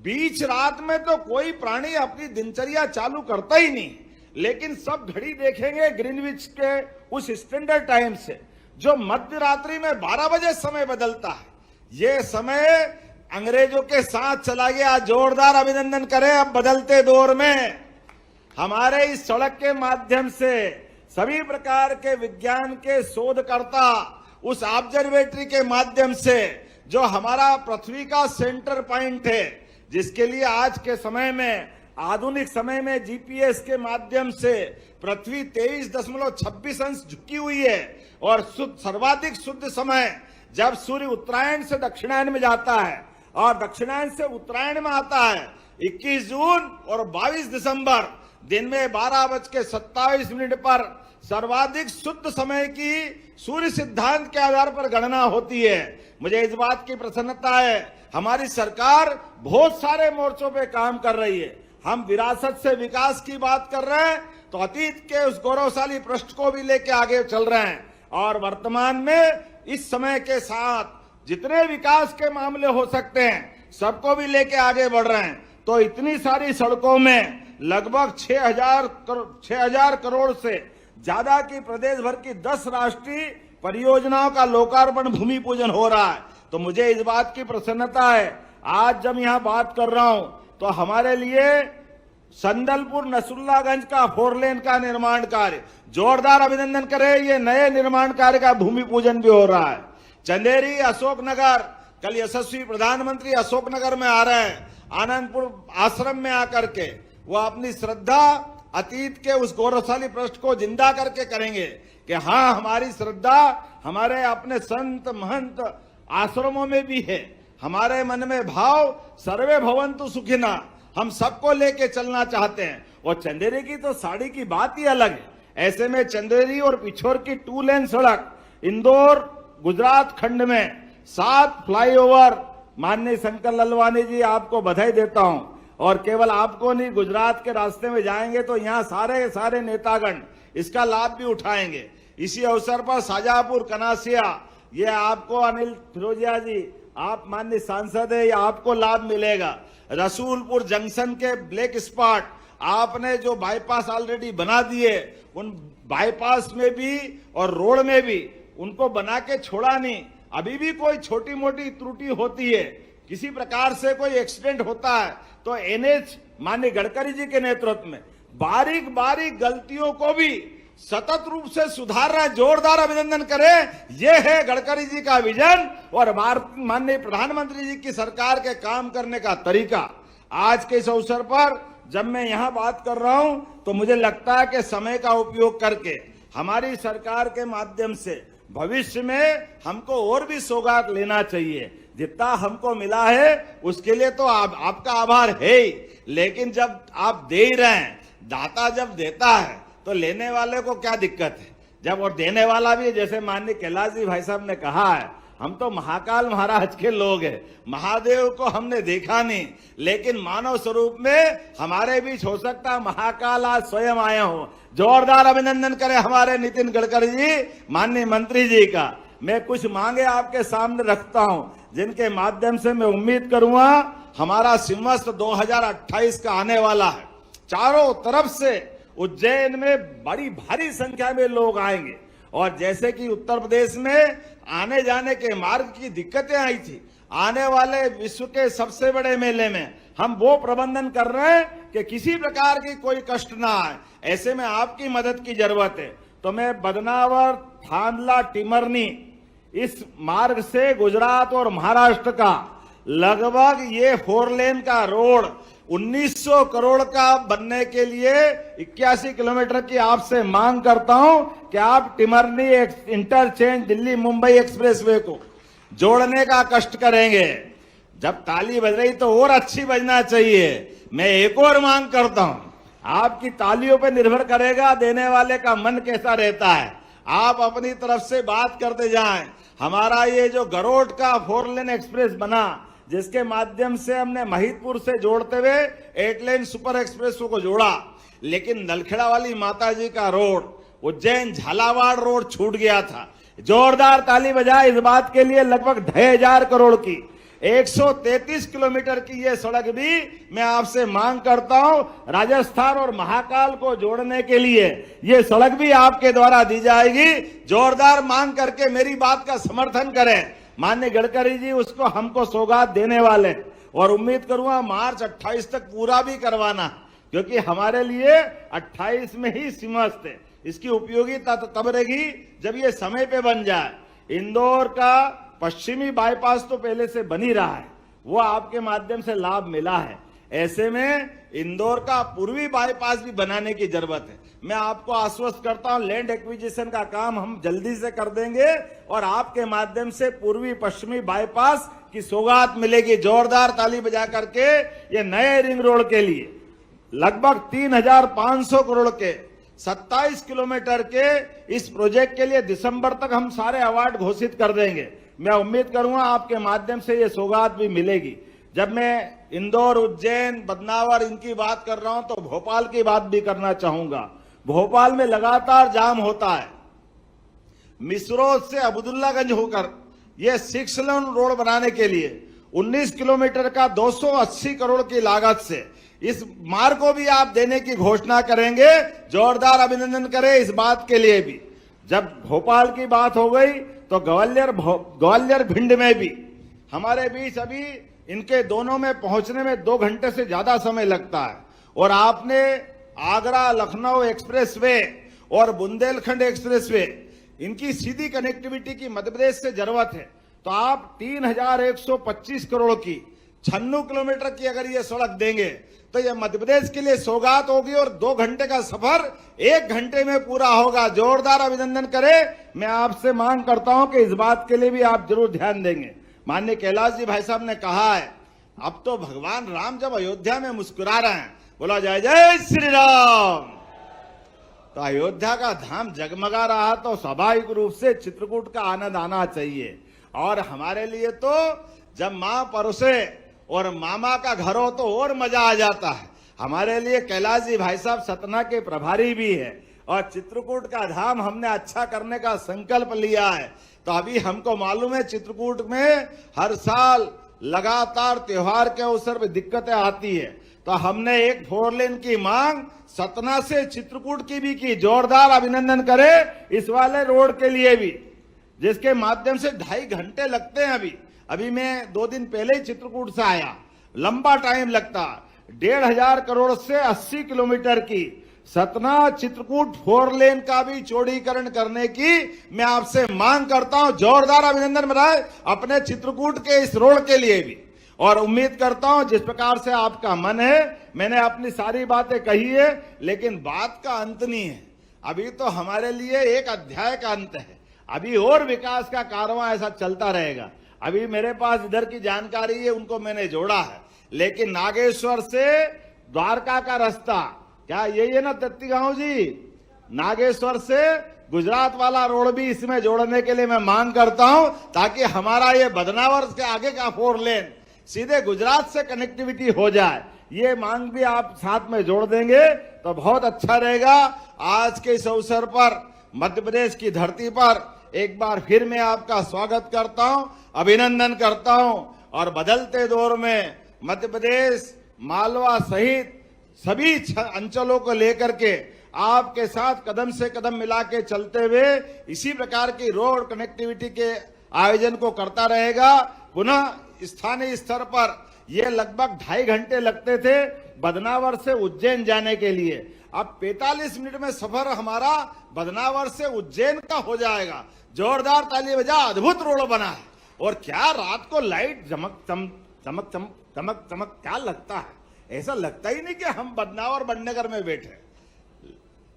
बीच रात में तो कोई प्राणी अपनी दिनचर्या चालू करता ही नहीं, लेकिन सब घड़ी देखेंगे ग्रीनविच के उस स्टैंडर्ड टाइम से। जो मध्य रात्रि में 12 बजे समय बदलता है, ये समय अंग्रेजों के साथ चला गया। जोरदार अभिनंदन करें। अब बदलते दौर में हमारे इस सड़क के माध्यम से सभी प्रकार के विज्ञान के शोधकर्ता उस ऑब्जर्वेटरी के माध्यम से जो हमारा पृथ्वी का सेंटर पॉइंट है, जिसके लिए आज के समय में आधुनिक समय में जीपीएस के माध्यम से पृथ्वी 23.26 अंश झुकी हुई है और सर्वाधिक शुद्ध समय जब सूर्य उत्तरायण से दक्षिणायन में जाता है और दक्षिणायन से उत्तरायण में आता है 21 जून और 22 दिसंबर दिन में 12:27 पर सर्वाधिक शुद्ध समय की सूर्य सिद्धांत के आधार पर गणना होती है। मुझे इस बात की प्रसन्नता है, हमारी सरकार बहुत सारे मोर्चों पे काम कर रही है। हम विरासत से विकास की बात कर रहे हैं तो अतीत के उस गौरवशाली पृष्ठ को भी लेके आगे चल रहे हैं और वर्तमान में इस समय के साथ जितने विकास के मामले हो सकते हैं सबको भी लेके आगे बढ़ रहे हैं। तो इतनी सारी सड़कों में लगभग 6,000 करोड़ से ज्यादा की प्रदेश भर की 10 राष्ट्रीय परियोजनाओं का लोकार्पण भूमि पूजन हो रहा है। तो मुझे इस बात की प्रसन्नता है, आज जब यहां बात कर रहा हूं तो हमारे लिए संदलपुर नसरुल्लागंज का 4 लेन का निर्माण कार्य, जोरदार अभिनंदन करें, ये नए निर्माण कार्य का भूमि पूजन भी हो रहा है। चंदेरी अशोकनगर, कल यशस्वी प्रधानमंत्री अशोकनगर में आ रहे हैं, आनंदपुर आश्रम में आकर के वो अपनी श्रद्धा अतीत के उस गौरवशाली पृष्ठ को जिंदा करके करेंगे कि हाँ, हमारी श्रद्धा हमारे अपने संत महंत आश्रमों में भी है। हमारे मन में भाव सर्वे भवन्तु सुखिना, हम सबको लेके चलना चाहते हैं। और चंदेरी की तो साड़ी की बात ही अलग है। ऐसे में चंदेरी और पिछोर की 2 लेन सड़क, इंदौर गुजरात खंड में 7 फ्लाईओवर, माननीय शंकर ललवानी जी आपको बधाई देता हूं। और केवल आपको नहीं, गुजरात के रास्ते में जाएंगे तो यहाँ सारे नेतागण इसका लाभ भी उठाएंगे। इसी अवसर पर शाहजहांपुर कनासिया, ये आपको अनिल फिरोजिया जी, आप माननीय सांसद है, ये आपको लाभ मिलेगा। रसूलपुर जंक्शन के ब्लैक स्पॉट आपने जो बाईपास ऑलरेडी बना दिए, उन बाईपास में भी और रोड में भी उनको बना के छोड़ा नहीं। अभी भी कोई छोटी मोटी त्रुटि होती है, किसी प्रकार से कोई एक्सीडेंट होता है तो एनएच माननीय गडकरी जी के नेतृत्व में बारीक बारीक गलतियों को भी सतत रूप से सुधार रहा है। जोरदार अभिनंदन करें, यह है गडकरी जी का विजन और माननीय प्रधानमंत्री जी की सरकार के काम करने का तरीका। आज के इस अवसर पर जब मैं यहां बात कर रहा हूं तो मुझे लगता है कि समय का उपयोग करके हमारी सरकार के माध्यम से भविष्य में हमको और भी सौगात लेना चाहिए। जितना हमको मिला है उसके लिए तो आपका आभार है ही, लेकिन जब आप दे ही रहे हैं, दाता जब देता है तो लेने वाले को क्या दिक्कत है। जब और देने वाला भी, जैसे माननीय कैलाश जी भाई साहब ने कहा है, हम तो महाकाल महाराज के लोग हैं, महादेव को हमने देखा नहीं, लेकिन मानव स्वरूप में हमारे बीच हो सकता महाकाल आज स्वयं आए हो। जोरदार अभिनंदन करें हमारे नितिन गडकरी जी, माननीय मंत्री जी का। मैं कुछ मांगे आपके सामने रखता हूं, जिनके माध्यम से मैं उम्मीद करूंगा हमारा सिंवत्सर 2028 का आने वाला है। चारों तरफ से उज्जैन में बड़ी भारी संख्या में लोग आएंगे और जैसे कि उत्तर प्रदेश में आने जाने के मार्ग की दिक्कतें आई थी, आने वाले विश्व के सबसे बड़े मेले में हम वो प्रबंधन कर रहे हैं कि किसी प्रकार की कोई कष्ट ना आए। ऐसे में आपकी मदद की जरूरत है। तो मैं बदनावर, थांदला, टिमरनी इस मार्ग से गुजरात और महाराष्ट्र का लगभग ये 4 लेन का रोड 1900 करोड़ का बनने के लिए 81 किलोमीटर की आपसे मांग करता हूं कि आप टिमरनी इंटरचेंज दिल्ली मुंबई एक्सप्रेसवे को जोड़ने का कष्ट करेंगे। जब ताली बज रही तो और अच्छी बजना चाहिए। मैं एक और मांग करता हूं, आपकी तालियों पे निर्भर करेगा देने वाले का मन कैसा रहता है। आप अपनी तरफ से बात करते जाएं। हमारा ये जो गरोट का 4 लेन एक्सप्रेस बना, जिसके माध्यम से हमने महिदपुर से जोड़ते हुए 8 लेन सुपर एक्सप्रेस को जोड़ा, लेकिन नलखेड़ा वाली माता जी का रोड, उज्जैन झालावाड़ रोड छूट गया था। जोरदार ताली बजाए इस बात के लिए। लगभग 2500 करोड़ की 133 किलोमीटर की ये सड़क भी मैं आपसे मांग करता हूं, राजस्थान और महाकाल को जोड़ने के लिए ये सड़क भी आपके द्वारा दी जाएगी। जोरदार मांग करके मेरी बात का समर्थन करें। माननीय गडकरी जी उसको हमको सौगात देने वाले, और उम्मीद करूंगा मार्च 28 तक पूरा भी करवाना, क्योंकि हमारे लिए 28 में ही समस्त है। इसकी उपयोगिता तब रहेगी जब ये समय पे बन जाए। इंदौर का पश्चिमी बाईपास तो पहले से बन ही रहा है, वो आपके माध्यम से लाभ मिला है। ऐसे में इंदौर का पूर्वी बाईपास भी बनाने की जरूरत है। मैं आपको आश्वस्त करता हूं, लैंड एक्विजिशन का काम हम जल्दी से कर देंगे और आपके माध्यम से पूर्वी पश्चिमी बाईपास की सौगात मिलेगी। जोरदार ताली बजा करके ये नए रिंग रोड के लिए लगभग 3,500 करोड़ के 27 किलोमीटर के इस प्रोजेक्ट के लिए दिसंबर तक हम सारे अवार्ड घोषित कर देंगे। मैं उम्मीद करूंगा आपके माध्यम से ये सौगात भी मिलेगी। जब मैं इंदौर, उज्जैन, बदनावर इनकी बात कर रहा हूं तो भोपाल की बात भी करना चाहूंगा। भोपाल में लगातार जाम होता है। मिसरोद से अब्दुल्लागंज होकर ये 6 लेन रोड बनाने के लिए 19 किलोमीटर का 280 करोड़ की लागत से इस मार्ग को भी आप देने की घोषणा करेंगे। जोरदार अभिनंदन करें इस बात के लिए भी। जब भोपाल की बात हो गई तो ग्वालियर भिंड में भी हमारे बीच अभी इनके दोनों में पहुंचने में 2 घंटे से ज्यादा समय लगता है। और आपने आगरा लखनऊ एक्सप्रेसवे और बुंदेलखंड एक्सप्रेसवे इनकी सीधी कनेक्टिविटी की मध्य प्रदेश से जरूरत है, तो आप 3,125 करोड़ की 96 किलोमीटर की अगर ये सड़क देंगे तो ये मध्य प्रदेश के लिए सौगात होगी और 2 घंटे का सफर 1 घंटे में पूरा होगा। जोरदार अभिनंदन करें। मैं आपसे मांग करता हूं कि इस बात के लिए भी आप जरूर ध्यान देंगे। माननीय कैलाश जी भाई साहब ने कहा है, अब तो भगवान राम जब अयोध्या में मुस्कुरा रहे हैं, बोला जय जय श्री राम, तो अयोध्या का धाम जगमगा रहा तो स्वाभाविक रूप से चित्रकूट का आनंद आना चाहिए। और हमारे लिए तो जब मां परोसे और मामा का घर हो तो और मजा आ जाता है। हमारे लिए कैलाश जी भाई साहब सतना के प्रभारी भी है और चित्रकूट का धाम हमने अच्छा करने का संकल्प लिया है। तो अभी हमको मालूम है चित्रकूट में हर साल लगातार त्योहार के अवसर पर दिक्कतें आती है, तो हमने एक 4 लेन की मांग सतना से चित्रकूट की भी की। जोरदार अभिनंदन करें इस वाले रोड के लिए भी, जिसके माध्यम से 2.5 घंटे लगते हैं। अभी मैं 2 दिन पहले ही चित्रकूट से आया, लंबा टाइम लगता। 1,500 करोड़ से 80 किलोमीटर की सतना चित्रकूट 4 लेन का भी चौड़ीकरण करने की मैं आपसे मांग करता हूं। जोरदार अभिनंदन बनाए अपने चित्रकूट के इस रोड के लिए भी। और उम्मीद करता हूं जिस प्रकार से आपका मन है, मैंने अपनी सारी बातें कही है, लेकिन बात का अंत नहीं है। अभी तो हमारे लिए एक अध्याय का अंत है, अभी और विकास का कारवां ऐसा चलता रहेगा। अभी मेरे पास इधर की जानकारी है, उनको मैंने जोड़ा है, लेकिन नागेश्वर से द्वारका का रास्ता क्या यही है ना तत्तीगांव जी, नागेश्वर से गुजरात वाला रोड भी इसमें जोड़ने के लिए मैं मांग करता हूं, ताकि हमारा ये बदनावर के आगे का 4 लेन सीधे गुजरात से कनेक्टिविटी हो जाए। ये मांग भी आप साथ में जोड़ देंगे तो बहुत अच्छा रहेगा। आज के इस अवसर पर मध्य प्रदेश की धरती पर एक बार फिर मैं आपका स्वागत करता हूं, अभिनंदन करता हूं। और बदलते दौर में मध्य प्रदेश, मालवा सहित सभी अंचलों को लेकर के आपके साथ कदम से कदम मिला के चलते हुए इसी प्रकार की रोड कनेक्टिविटी के आयोजन को करता रहेगा। पुनः स्थानीय स्तर पर यह लगभग 2.5 घंटे लगते थे बदनावर से उज्जैन जाने के लिए, अब 45 मिनट में सफर हमारा बदनावर से उज्जैन का हो जाएगा। जोरदार ताली बजा, अद्भुत रोड बना है। और क्या रात को लाइट चमक चमक चमक चमक चमक क्या लगता है, ऐसा लगता ही नहीं कि हम बदनावर बड़नगर में बैठे।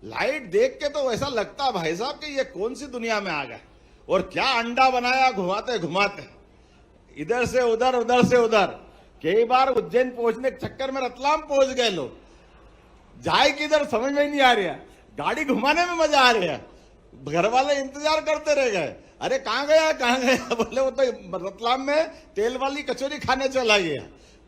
लाइट देख के तो ऐसा लगता भाई साहब कि ये कौन सी दुनिया में आ गए। और क्या अंडा बनाया घुमाते घुमाते, इधर से उधर उधर से उधर। कई बार उज्जैन पहुंचने के चक्कर में रतलाम पहुंच गए लोग, जाए किधर समझ में नहीं आ रहा। गाड़ी घुमाने में मजा आ रहा है, घर वाले इंतजार करते रह गए, अरे कहां गया कहां गया, बोले वो तो रतलाम में तेल वाली कचौरी खाने चला गया,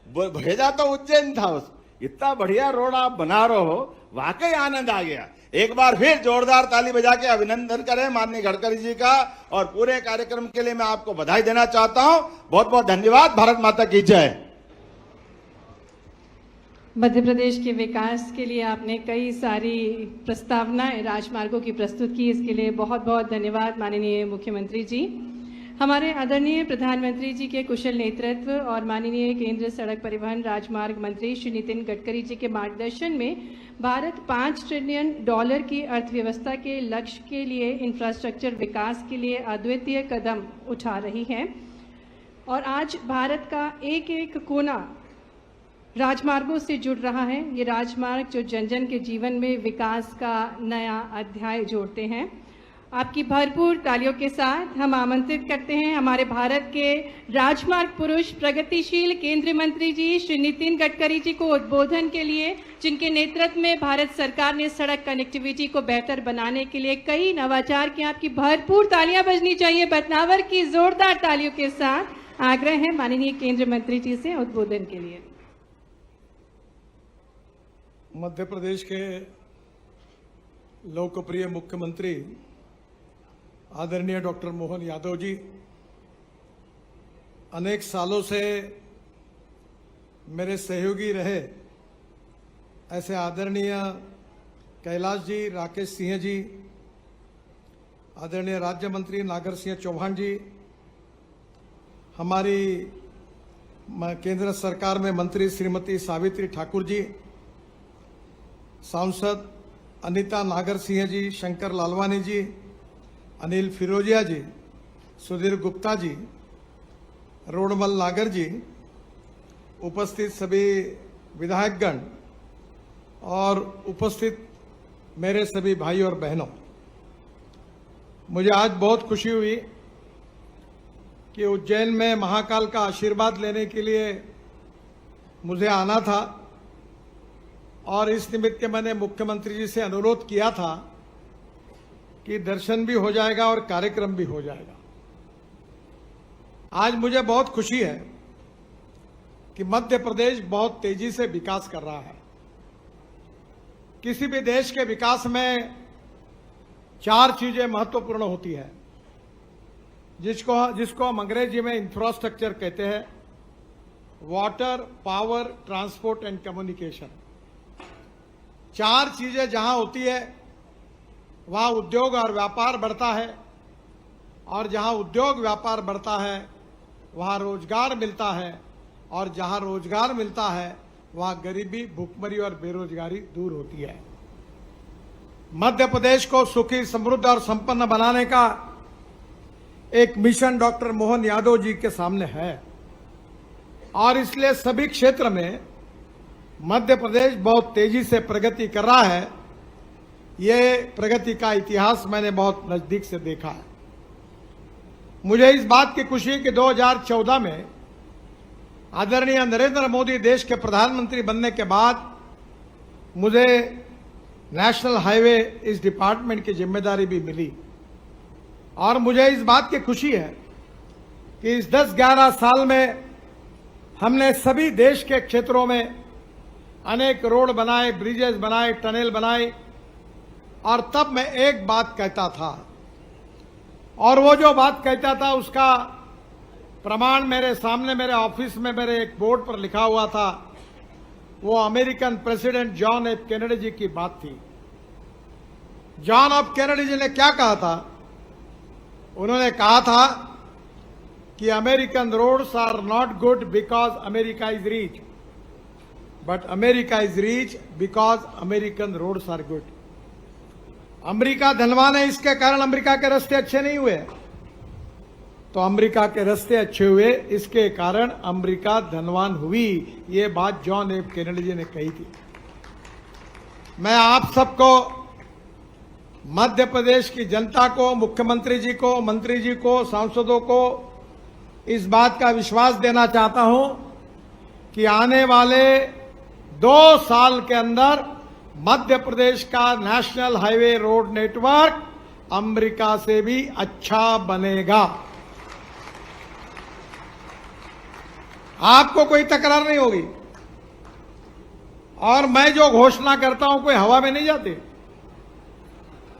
भेजा तो उज्जैन था। उस इतना बढ़िया रोड आप बना रहे हो, वाकई आनंद आ गया। एक बार फिर जोरदार ताली बजा के अभिनंदन करें माननीय गडकरी जी का, और पूरे कार्यक्रम के लिए मैं आपको बधाई देना चाहता हूं। बहुत बहुत धन्यवाद। भारत माता की जय। मध्य प्रदेश के विकास के लिए आपने कई सारी प्रस्तावनाएं राजमार्गों की प्रस्तुत की, इसके लिए बहुत बहुत धन्यवाद माननीय मुख्यमंत्री जी। हमारे आदरणीय प्रधानमंत्री जी के कुशल नेतृत्व और माननीय केंद्र सड़क परिवहन राजमार्ग मंत्री श्री नितिन गडकरी जी के मार्गदर्शन में भारत $5 ट्रिलियन की अर्थव्यवस्था के लक्ष्य के लिए इंफ्रास्ट्रक्चर विकास के लिए अद्वितीय कदम उठा रही है, और आज भारत का एक एक कोना राजमार्गों से जुड़ रहा है। ये राजमार्ग जो जन जन के जीवन में विकास का नया अध्याय जोड़ते हैं। आपकी भरपूर तालियों के साथ हम आमंत्रित करते हैं हमारे भारत के राजमार्ग पुरुष, प्रगतिशील केंद्रीय मंत्री जी श्री नितिन गडकरी जी को उद्बोधन के लिए, जिनके नेतृत्व में भारत सरकार ने सड़क कनेक्टिविटी को बेहतर बनाने के लिए कई नवाचार किए। आपकी भरपूर तालियां बजनी चाहिए। बदनावर की जोरदार तालियों के साथ आग्रह है माननीय केंद्रीय मंत्री जी से उद्बोधन के लिए। मध्य प्रदेश के लोकप्रिय मुख्यमंत्री आदरणीय डॉक्टर मोहन यादव जी अनेक सालों से मेरे सहयोगी रहे। ऐसे आदरणीय कैलाश जी, राकेश सिंह जी, आदरणीय राज्य मंत्री नागर सिंह चौहान जी, हमारी केंद्र सरकार में मंत्री श्रीमती सावित्री ठाकुर जी, सांसद अनीता नागर सिंह जी, शंकर लालवानी जी, अनिल फिरोजिया जी, सुधीर गुप्ता जी, रोडमल नागर जी, उपस्थित सभी विधायकगण और उपस्थित मेरे सभी भाई और बहनों, मुझे आज बहुत खुशी हुई कि उज्जैन में महाकाल का आशीर्वाद लेने के लिए मुझे आना था, और इस निमित्त के मैंने मुख्यमंत्री जी से अनुरोध किया था कि दर्शन भी हो जाएगा और कार्यक्रम भी हो जाएगा। आज मुझे बहुत खुशी है कि मध्य प्रदेश बहुत तेजी से विकास कर रहा है। किसी भी देश के विकास में 4 चीजें महत्वपूर्ण होती है, जिसको हम अंग्रेजी में इंफ्रास्ट्रक्चर कहते हैं: water, power, transport and communication. 4 चीजें जहां होती है वहां उद्योग और व्यापार बढ़ता है, और जहां उद्योग व्यापार बढ़ता है वहां रोजगार मिलता है, और जहां रोजगार मिलता है वहां गरीबी, भुखमरी और बेरोजगारी दूर होती है। मध्य प्रदेश को सुखी, समृद्ध और संपन्न बनाने का एक मिशन डॉक्टर मोहन यादव जी के सामने है, और इसलिए सभी क्षेत्र में मध्य प्रदेश बहुत तेजी से प्रगति कर रहा है। ये प्रगति का इतिहास मैंने बहुत नजदीक से देखा है। मुझे इस बात की खुशी है कि 2014 में आदरणीय नरेंद्र मोदी देश के प्रधानमंत्री बनने के बाद मुझे नेशनल हाईवे इस डिपार्टमेंट की जिम्मेदारी भी मिली, और मुझे इस बात की खुशी है कि इस 10-11 साल में हमने सभी देश के क्षेत्रों में अनेक रोड बनाए, ब्रिजेस बनाए, टनल बनाए, और तब मैं एक बात कहता था, और वो जो बात कहता था उसका प्रमाण मेरे सामने मेरे ऑफिस में मेरे एक बोर्ड पर लिखा हुआ था। वो American president John F Kennedy ji की बात थी। जॉन एफ कैनेडी जी ने क्या कहा था? उन्होंने कहा था कि American roads are not good because America is rich, but America is rich because American roads are good. America धनवान है, इसके कारण अमेरिका के रास्ते अच्छे नहीं हुए, तो अमेरिका के रास्ते अच्छे हुए इसके कारण अमेरिका धनवान हुई। ये बात जॉन एफ कैनेडी जी ने कही थी। मैं आप सबको, मध्य प्रदेश की जनता को, मुख्यमंत्री जी को, मंत्री जी को, सांसदों को इस बात का विश्वास देना चाहता हूं कि आने वाले 2 साल के अंदर मध्य प्रदेश का national highway road network America से भी अच्छा बनेगा। आपको कोई तकरार नहीं होगी, और मैं जो घोषणा करता हूं कोई हवा में नहीं जाती।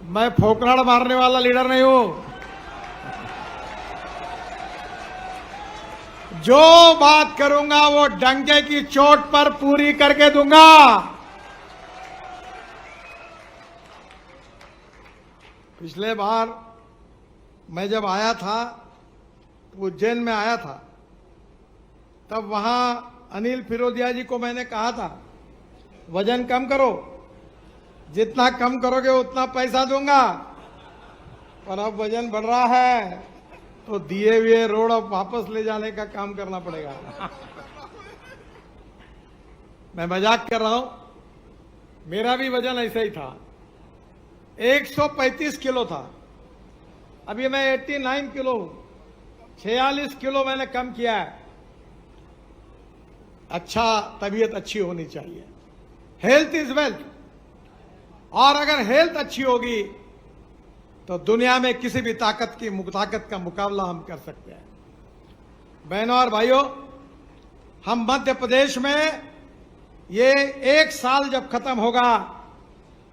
मैं फोकराड़ मारने वाला लीडर नहीं हूं। जो बात करूंगा वो डंके की चोट पर पूरी करके दूंगा। पिछले बार मैं जब आया था, उज्जैन में आया था, तब वहां अनिल फिरोदिया जी को मैंने कहा था वजन कम करो, जितना कम करोगे उतना पैसा दूंगा। और अब वजन बढ़ रहा है तो दिए हुए रोड अब वापस ले जाने का काम करना पड़ेगा। मैं मजाक कर रहा हूं, मेरा भी वजन ऐसा ही था, 135 किलो था, अभी मैं 89 किलो हूं, 46 किलो मैंने कम किया है। अच्छा, तबीयत अच्छी होनी चाहिए, हेल्थ इज वेल्थ, और अगर हेल्थ अच्छी होगी तो दुनिया में किसी भी ताकत का मुकाबला हम कर सकते हैं। बहनों और भाइयों, हम मध्य प्रदेश में ये 1 साल जब खत्म होगा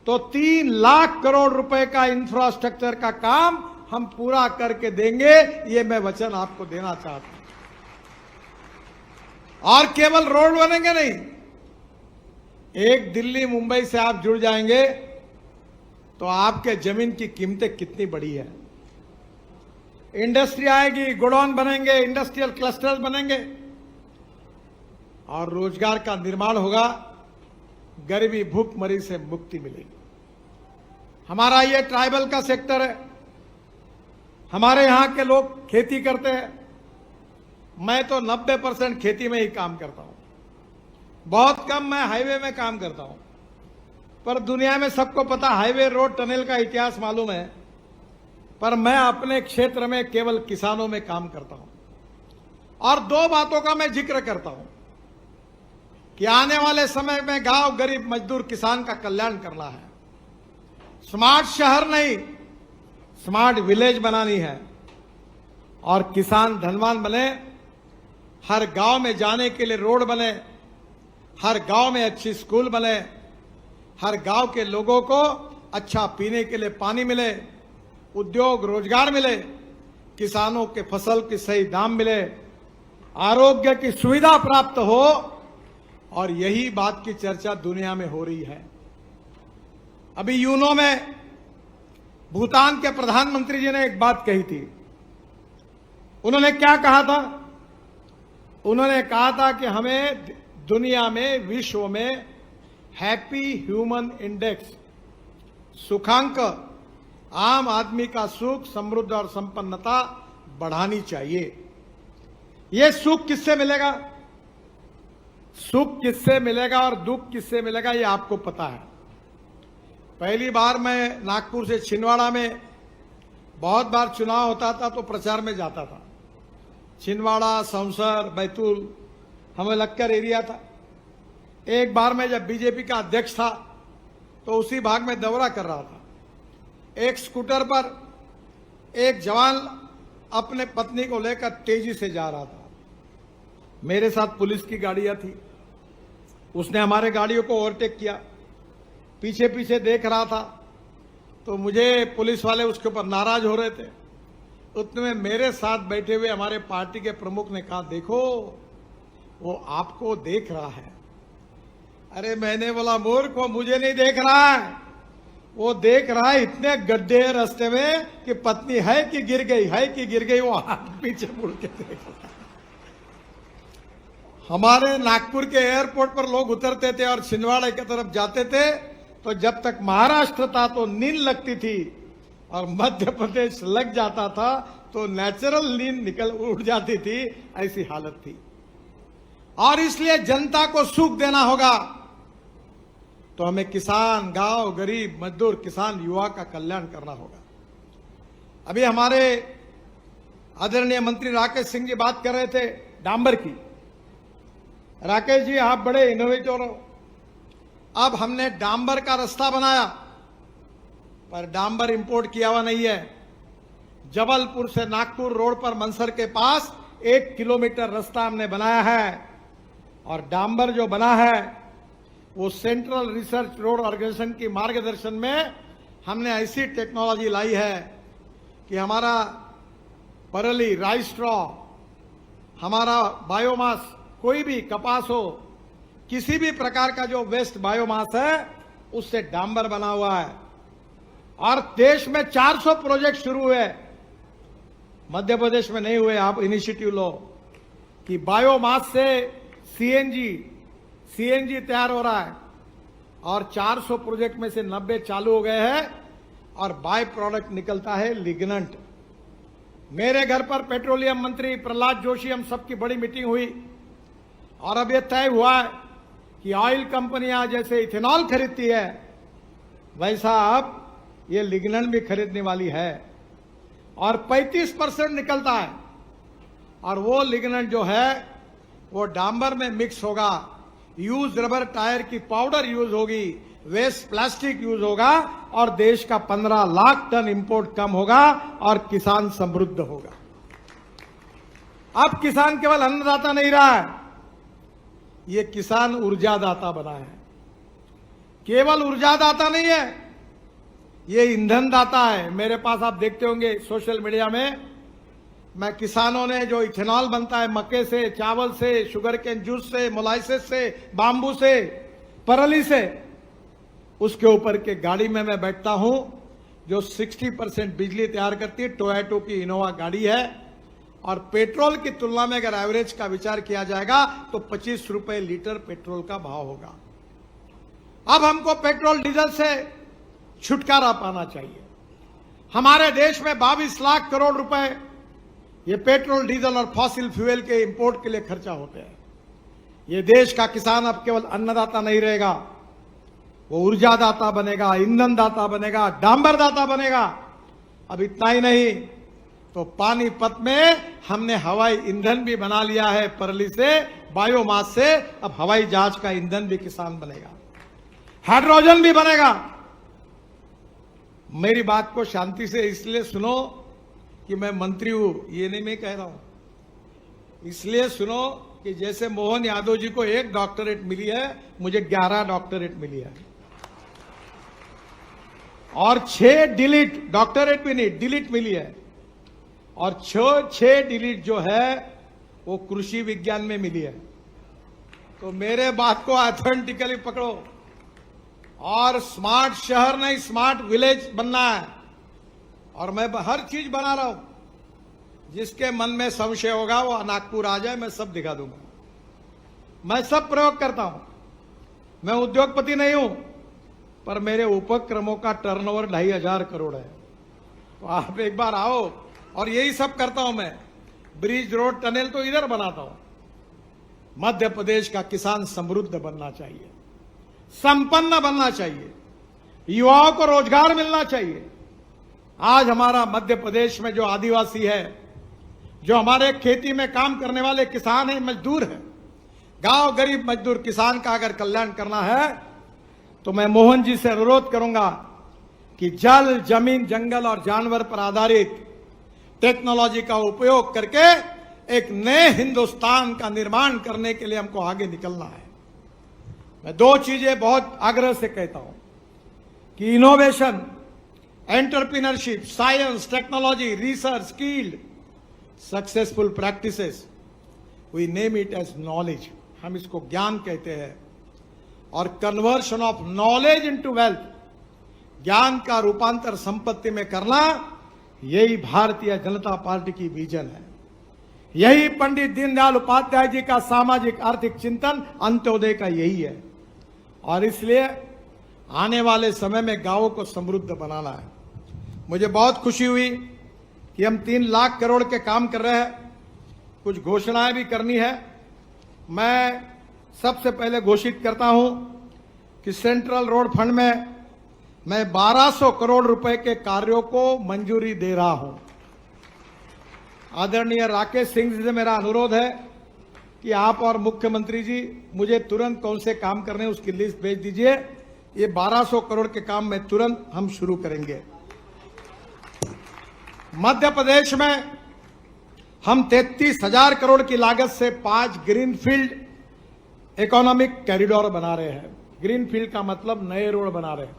तो 3 लाख करोड़ रुपए का इंफ्रास्ट्रक्चर का काम हम पूरा करके देंगे, ये मैं वचन आपको देना चाहता हूं। और केवल रोड बनेंगे नहीं, एक दिल्ली मुंबई से आप जुड़ जाएंगे तो आपके जमीन की कीमतें कितनी बड़ी है। इंडस्ट्री आएगी, गोडाउन बनेंगे, इंडस्ट्रियल क्लस्टर्स बनेंगे और रोजगार का निर्माण होगा, गरीबी भूखमरी से मुक्ति मिलेगी। हमारा ये ट्राइबल का सेक्टर है, हमारे यहां के लोग खेती करते हैं, मैं तो 90% खेती में ही काम करता हूं, बहुत कम मैं हाईवे में काम करता हूं। पर दुनिया में सबको पता हाईवे, रोड, टनल का इतिहास मालूम है, पर मैं अपने क्षेत्र में केवल किसानों में काम करता हूं। और 2 बातों का मैं जिक्र करता हूं कि आने वाले समय में गांव, गरीब, मजदूर, किसान का कल्याण करना है। स्मार्ट शहर नहीं, स्मार्ट विलेज बनानी है और किसान धनवान बने, हर गांव में जाने के लिए रोड बने, हर गांव में अच्छी स्कूल बने, हर गांव के लोगों को अच्छा पीने के लिए पानी मिले, उद्योग रोजगार मिले, किसानों के फसल के सही दाम मिले, आरोग्य की सुविधा प्राप्त हो। और यही बात की चर्चा दुनिया में हो रही है। अभी यूनो में भूटान के प्रधानमंत्री जी ने एक बात कही थी। उन्होंने क्या कहा था? उन्होंने कहा था कि हमें दुनिया में, विश्व में हैप्पी ह्यूमन इंडेक्स, सुखांक, आम आदमी का सुख, समृद्धि और संपन्नता बढ़ानी चाहिए। यह सुख किससे मिलेगा? सुख किससे मिलेगा और दुख किससे मिलेगा, यह आपको पता है। पहली बार मैं नागपुर से छिंदवाड़ा में, बहुत बार चुनाव होता था तो प्रचार में जाता था। छिंदवाड़ा, सौंसर, बैतूल, हमें लक्कर एरिया था। एक बार मैं जब बीजेपी का अध्यक्ष था तो उसी भाग में दौरा कर रहा था। एक स्कूटर पर एक जवान अपने पत्नी को लेकर तेजी से जा रहा था। मेरे साथ पुलिस की गाड़ियां थी। उसने हमारे गाड़ियों को ओवरटेक किया, पीछे पीछे देख रहा था, तो मुझे पुलिस वाले उसके ऊपर नाराज हो रहे थे। उतने में मेरे साथ बैठे हुए हमारे पार्टी के प्रमुख ने कहा, देखो वो आपको देख रहा है। अरे मैंने बोला, मूर्ख, वो मुझे नहीं देख रहा है, वो देख रहा है इतने गड्ढे हैं रास्ते में कि पत्नी है कि गिर गई, है कि गिर गई, वो हाथ पीछे मुड़ के देख रहा है। हमारे नागपुर के एयरपोर्ट पर लोग उतरते थे और छिंदवाड़ा की तरफ जाते थे तो जब तक महाराष्ट्र था तो नींद लगती थी और मध्य प्रदेश लग जाता था तो नेचुरल नींद निकल उड़ जाती थी, ऐसी हालत थी। और इसलिए जनता को सुख देना होगा तो हमें किसान, गांव, गरीब, मजदूर, किसान, युवा का कल्याण करना होगा। अभी हमारे आदरणीय मंत्री राकेश सिंह जी बात कर रहे थे डांबर की। राकेश जी, आप बड़े इनोवेटर हो। अब हमने डांबर का रास्ता बनाया, पर डांबर इंपोर्ट किया हुआ नहीं है। जबलपुर से नागपुर रोड पर मनसर के पास 1 किलोमीटर रास्ता हमने बनाया है और डांबर जो बना है वो सेंट्रल रिसर्च रोड ऑर्गेनाइजेशन की मार्गदर्शन में हमने ऐसी टेक्नोलॉजी लाई है कि हमारा परली, राइस स्ट्रॉ, हमारा बायोमास, कोई भी कपास हो, किसी भी प्रकार का जो वेस्ट बायोमास है उससे डांबर बना हुआ है। और देश में 400 प्रोजेक्ट शुरू हुए, मध्य प्रदेश में नहीं हुए। आप इनिशिएटिव लो कि बायोमास से सीएनजी तैयार हो रहा है और 400 प्रोजेक्ट में से 90 चालू हो गए हैं और बाय प्रोडक्ट निकलता है लिग्नेंट। मेरे घर पर पेट्रोलियम मंत्री प्रहलाद जोशी, हम सबकी बड़ी मीटिंग हुई और अब यह तय हुआ है कि ऑयल कंपनियां जैसे इथेनॉल खरीदती है वैसा अब ये लिग्नेंट भी खरीदने वाली है और 35% निकलता है। और वो लिग्नेंट जो है वो डांबर में मिक्स होगा, यूज रबर टायर की पाउडर यूज होगी, वेस्ट प्लास्टिक यूज होगा और देश का 15 लाख टन इंपोर्ट कम होगा और किसान समृद्ध होगा। अब किसान केवल अन्नदाता नहीं रहा है, ये किसान ऊर्जादाता बना है। केवल ऊर्जादाता नहीं है, ये ईंधन दाता है। मेरे पास आप देखते होंगे सोशल मीडिया में, मैं किसानों ने जो इथेनॉल बनता है मक्के से, चावल से, शुगर केन जूस से, मोलाइसिस से, बाम्बू से, परली से, उसके ऊपर के गाड़ी में मैं बैठता हूं जो 60% बिजली तैयार करती है। टोयोटा की इनोवा गाड़ी है और पेट्रोल की तुलना में अगर एवरेज का विचार किया जाएगा तो 25 रुपए लीटर पेट्रोल का भाव होगा। अब हमको पेट्रोल डीजल से छुटकारा पाना चाहिए। हमारे देश में 22 लाख करोड़ रुपए ये पेट्रोल, डीजल और फॉसिल फ्यूल के इंपोर्ट के लिए खर्चा होते हैं। ये देश का किसान अब केवल अन्नदाता नहीं रहेगा, वो ऊर्जादाता बनेगा, ईंधन दाता बनेगा, डांबर दाता बनेगा। अब इतना ही नहीं तो पानीपत में हमने हवाई ईंधन भी बना लिया है परली से, बायोमास से। अब हवाई जहाज का ईंधन भी किसान बनेगा, हाइड्रोजन भी बनेगा। मेरी बात को शांति से इसलिए सुनो कि मैं मंत्री हूं, ये नहीं मैं कह रहा हूं। इसलिए सुनो कि जैसे मोहन यादव जी को 1 डॉक्टरेट मिली है, मुझे 11 डॉक्टरेट मिली है और 6 डिलीट, डॉक्टरेट भी नहीं, डिलीट मिली है। और 6 डिलीट जो है वो कृषि विज्ञान में मिली है। तो मेरे बात को ऑथेंटिकली पकड़ो और स्मार्ट शहर नहीं, स्मार्ट विलेज बनना है। और मैं हर चीज बना रहा हूं। जिसके मन में संशय होगा वो नागपुर आ जाए, मैं सब दिखा दूंगा। मैं सब प्रयोग करता हूं। मैं उद्योगपति नहीं हूं, पर मेरे उपक्रमों का टर्नओवर 2500 करोड़ है। तो आप एक बार आओ, और यही सब करता हूं मैं। ब्रिज, रोड, टनल तो इधर बनाता हूं। मध्य प्रदेश का किसान समृद्ध बनना चाहिए, संपन्न बनना चाहिए, युवाओं को रोजगार मिलना चाहिए। आज हमारा मध्य प्रदेश में जो आदिवासी है, जो हमारे खेती में काम करने वाले किसान हैं, मजदूर हैं, गांव गरीब मजदूर किसान का अगर कल्याण करना है तो मैं मोहन जी से अनुरोध करूंगा कि जल, जमीन, जंगल और जानवर पर आधारित टेक्नोलॉजी का उपयोग करके एक नए हिंदुस्तान का निर्माण करने के लिए हमको आगे निकलना है। मैं 2 चीजें बहुत आग्रह से कहता हूं कि innovation, entrepreneurship, science, technology, research, skilled, successful practices, we name it as knowledge. हम इसको ज्ञान कहते हैं। और conversion of knowledge into wealth, ज्ञान का रूपांतर संपत्ति में करना, यही भारतीय जनता पार्टी की विजन है। यही पंडित दीनदयाल उपाध्याय जी का सामाजिक आर्थिक चिंतन, अंत्योदय का यही है। और इसलिए आने वाले समय में गांवों को समृद्ध बनाना है। मुझे बहुत खुशी हुई कि हम 3 लाख करोड़ के काम कर रहे हैं। कुछ घोषणाएं भी करनी है। मैं सबसे पहले घोषित करता हूं कि सेंट्रल रोड फंड में मैं 1200 करोड़ रुपए के कार्यों को मंजूरी दे रहा हूं। आदरणीय राकेश सिंह जी से मेरा अनुरोध है कि आप और मुख्यमंत्री जी मुझे तुरंत कौन से काम करने हैं उसकी लिस्ट भेज दीजिए। ये 1200 करोड़ के काम में तुरंत हम शुरू करेंगे। मध्य प्रदेश में हम 33,000 करोड़ की लागत से 5 ग्रीनफील्ड इकोनॉमिक कॉरिडोर बना रहे हैं। ग्रीनफील्ड का मतलब नए रोड बना रहे हैं।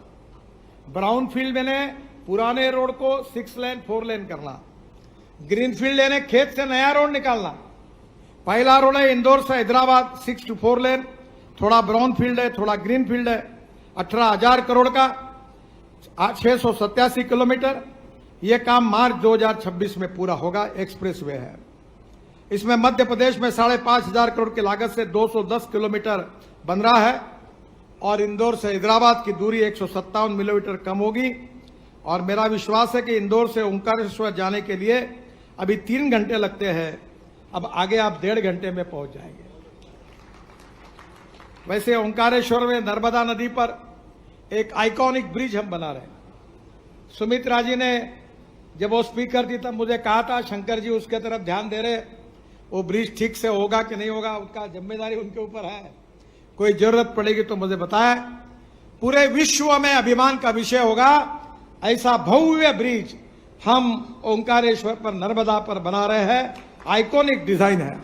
ब्राउन फील्ड में पुराने रोड को 6 लेन 4 लेन करना, ग्रीन फील्ड यानी खेत से नया रोड निकालना। पहला रोड है इंदौर से हैदराबाद 6 to 4 लेन, थोड़ा ब्राउन फील्ड है, थोड़ा ग्रीन फील्ड है, 18,000 करोड़ का 687 किलोमीटर। यह काम मार्च 2026 में पूरा होगा। एक्सप्रेसवे है। इसमें मध्य प्रदेश में 5,500 करोड़ की लागत से 210 किलोमीटर बन रहा है और इंदौर से हैदराबाद की दूरी 157 किलोमीटर कम होगी। और मेरा विश्वास है कि इंदौर से ओंकारेश्वर जाने के लिए अभी 3 घंटे लगते हैं, अब आगे आप 1.5 घंटे में पहुंच जाएंगे। वैसे ओंकारेश्वर में नर्मदा नदी पर एक आइकॉनिक ब्रिज हम बना रहे हैं। सुमित्रा जी ने जब वो स्पीकर थी तब मुझे कहा था, शंकर जी उसके तरफ ध्यान दे रहे, वो ब्रिज ठीक से होगा कि नहीं होगा, उसका जिम्मेदारी उनके ऊपर है। कोई जरूरत पड़ेगी तो मुझे बताएं। पूरे विश्व में अभिमान का विषय होगा, ऐसा भव्य ब्रिज हम ओंकारेश्वर पर नर्मदा पर बना रहे हैं। आइकॉनिक डिजाइन है।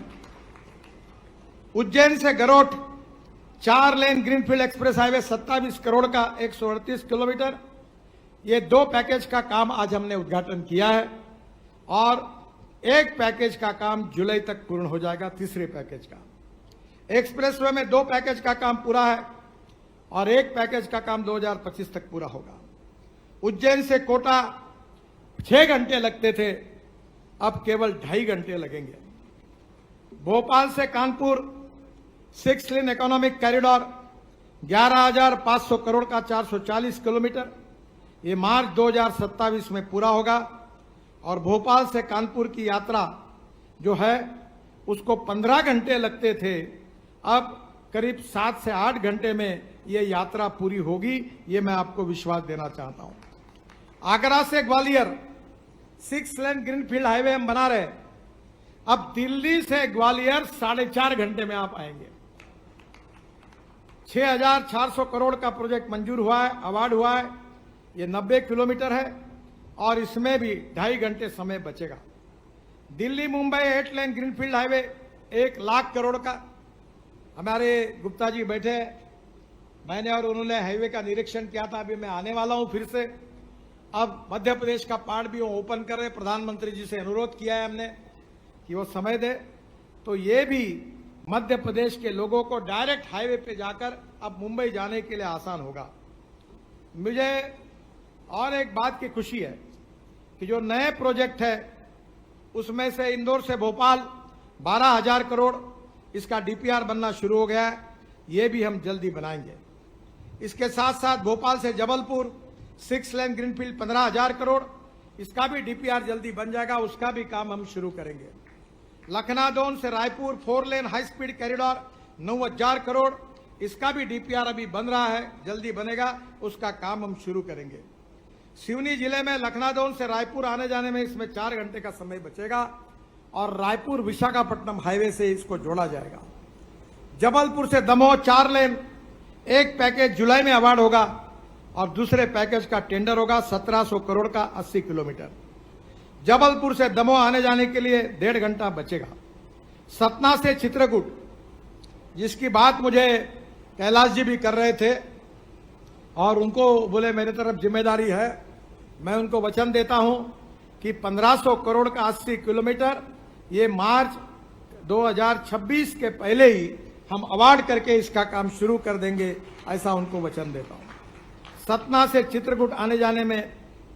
उज्जैन से Garoth 4 lane greenfield express highway 27 crore का 138 किलोमीटर। ये 2 पैकेज का काम आज हमने उद्घाटन किया है और एक पैकेज का काम जुलाई तक पूर्ण हो जाएगा। तीसरे पैकेज का एक्सप्रेसवे में 2 पैकेज का काम पूरा है और एक पैकेज का काम 2025 तक पूरा होगा। उज्जैन से कोटा 6 घंटे लगते थे, अब केवल 2.5 घंटे लगेंगे। भोपाल से कानपुर 6 लेन इकोनॉमिक कॉरिडोर 11,500 करोड़ का 440 किलोमीटर, ये मार्च 2027 में पूरा होगा। और भोपाल से कानपुर की यात्रा जो है उसको 15 घंटे लगते थे, अब करीब 7 से 8 घंटे में ये यात्रा पूरी होगी। ये मैं आपको विश्वास देना चाहता हूं। आगरा से ग्वालियर 6 लेन ग्रीनफील्ड हाईवे हम बना रहे। अब दिल्ली से ग्वालियर 4.5 घंटे में आप आएंगे। 6,400 करोड़ का प्रोजेक्ट मंजूर हुआ है, अवार्ड हुआ है। ये 90 किलोमीटर है और इसमें भी 2.5 घंटे समय बचेगा। Delhi Mumbai 8 lane greenfield highway 1 lakh crore का। हमारे गुप्ता जी बैठे, मैंने और उन्होंने हाईवे का निरीक्षण किया था। अभी मैं आने वाला हूं फिर से। अब मध्य प्रदेश का पार्ट भी वो ओपन कर रहे। प्रधानमंत्री जी से अनुरोध किया है हमने कि वो समय दे, तो ये भी मध्य प्रदेश के लोगों को डायरेक्ट हाईवे पे जाकर अब मुंबई जाने के लिए आसान होगा। मुझे और एक बात की खुशी है कि जो नए प्रोजेक्ट है उसमें से इंदौर से भोपाल 12,000 करोड़, इसका डीपीआर बनना शुरू हो गया है। ये भी हम जल्दी बनाएंगे। इसके साथ साथ भोपाल से जबलपुर 6 लेन ग्रीनफील्ड 15,000 करोड़, इसका भी डीपीआर जल्दी बन जाएगा, उसका भी काम हम शुरू करेंगे। लखनादौन से रायपुर 4 लेन हाई स्पीड कॉरिडोर 9,000 करोड़, इसका भी डीपीआर अभी बन रहा है, जल्दी बनेगा, उसका काम हम शुरू करेंगे। सिवनी जिले में लखनादौन से रायपुर आने जाने में इसमें 4 घंटे का समय बचेगा और रायपुर विशाखापट्टनम हाईवे से इसको जोड़ा जाएगा। जबलपुर से दमोह 4 लेन, एक पैकेज जुलाई में अवार्ड होगा और दूसरे पैकेज का टेंडर होगा 1700 करोड़ का 80 किलोमीटर। जबलपुर से दमोह आने जाने के लिए 1.5 घंटा बचेगा। सतना से चित्रकूट, जिसकी बात मुझे कैलाश जी भी कर रहे थे और उनको बोले मेरे तरफ जिम्मेदारी है, मैं उनको वचन देता हूं कि 1500 करोड़ का 80 किलोमीटर ये मार्च 2026 के पहले ही हम अवार्ड करके इसका काम शुरू कर देंगे, ऐसा उनको वचन देता हूं। सतना से चित्रकूट आने जाने में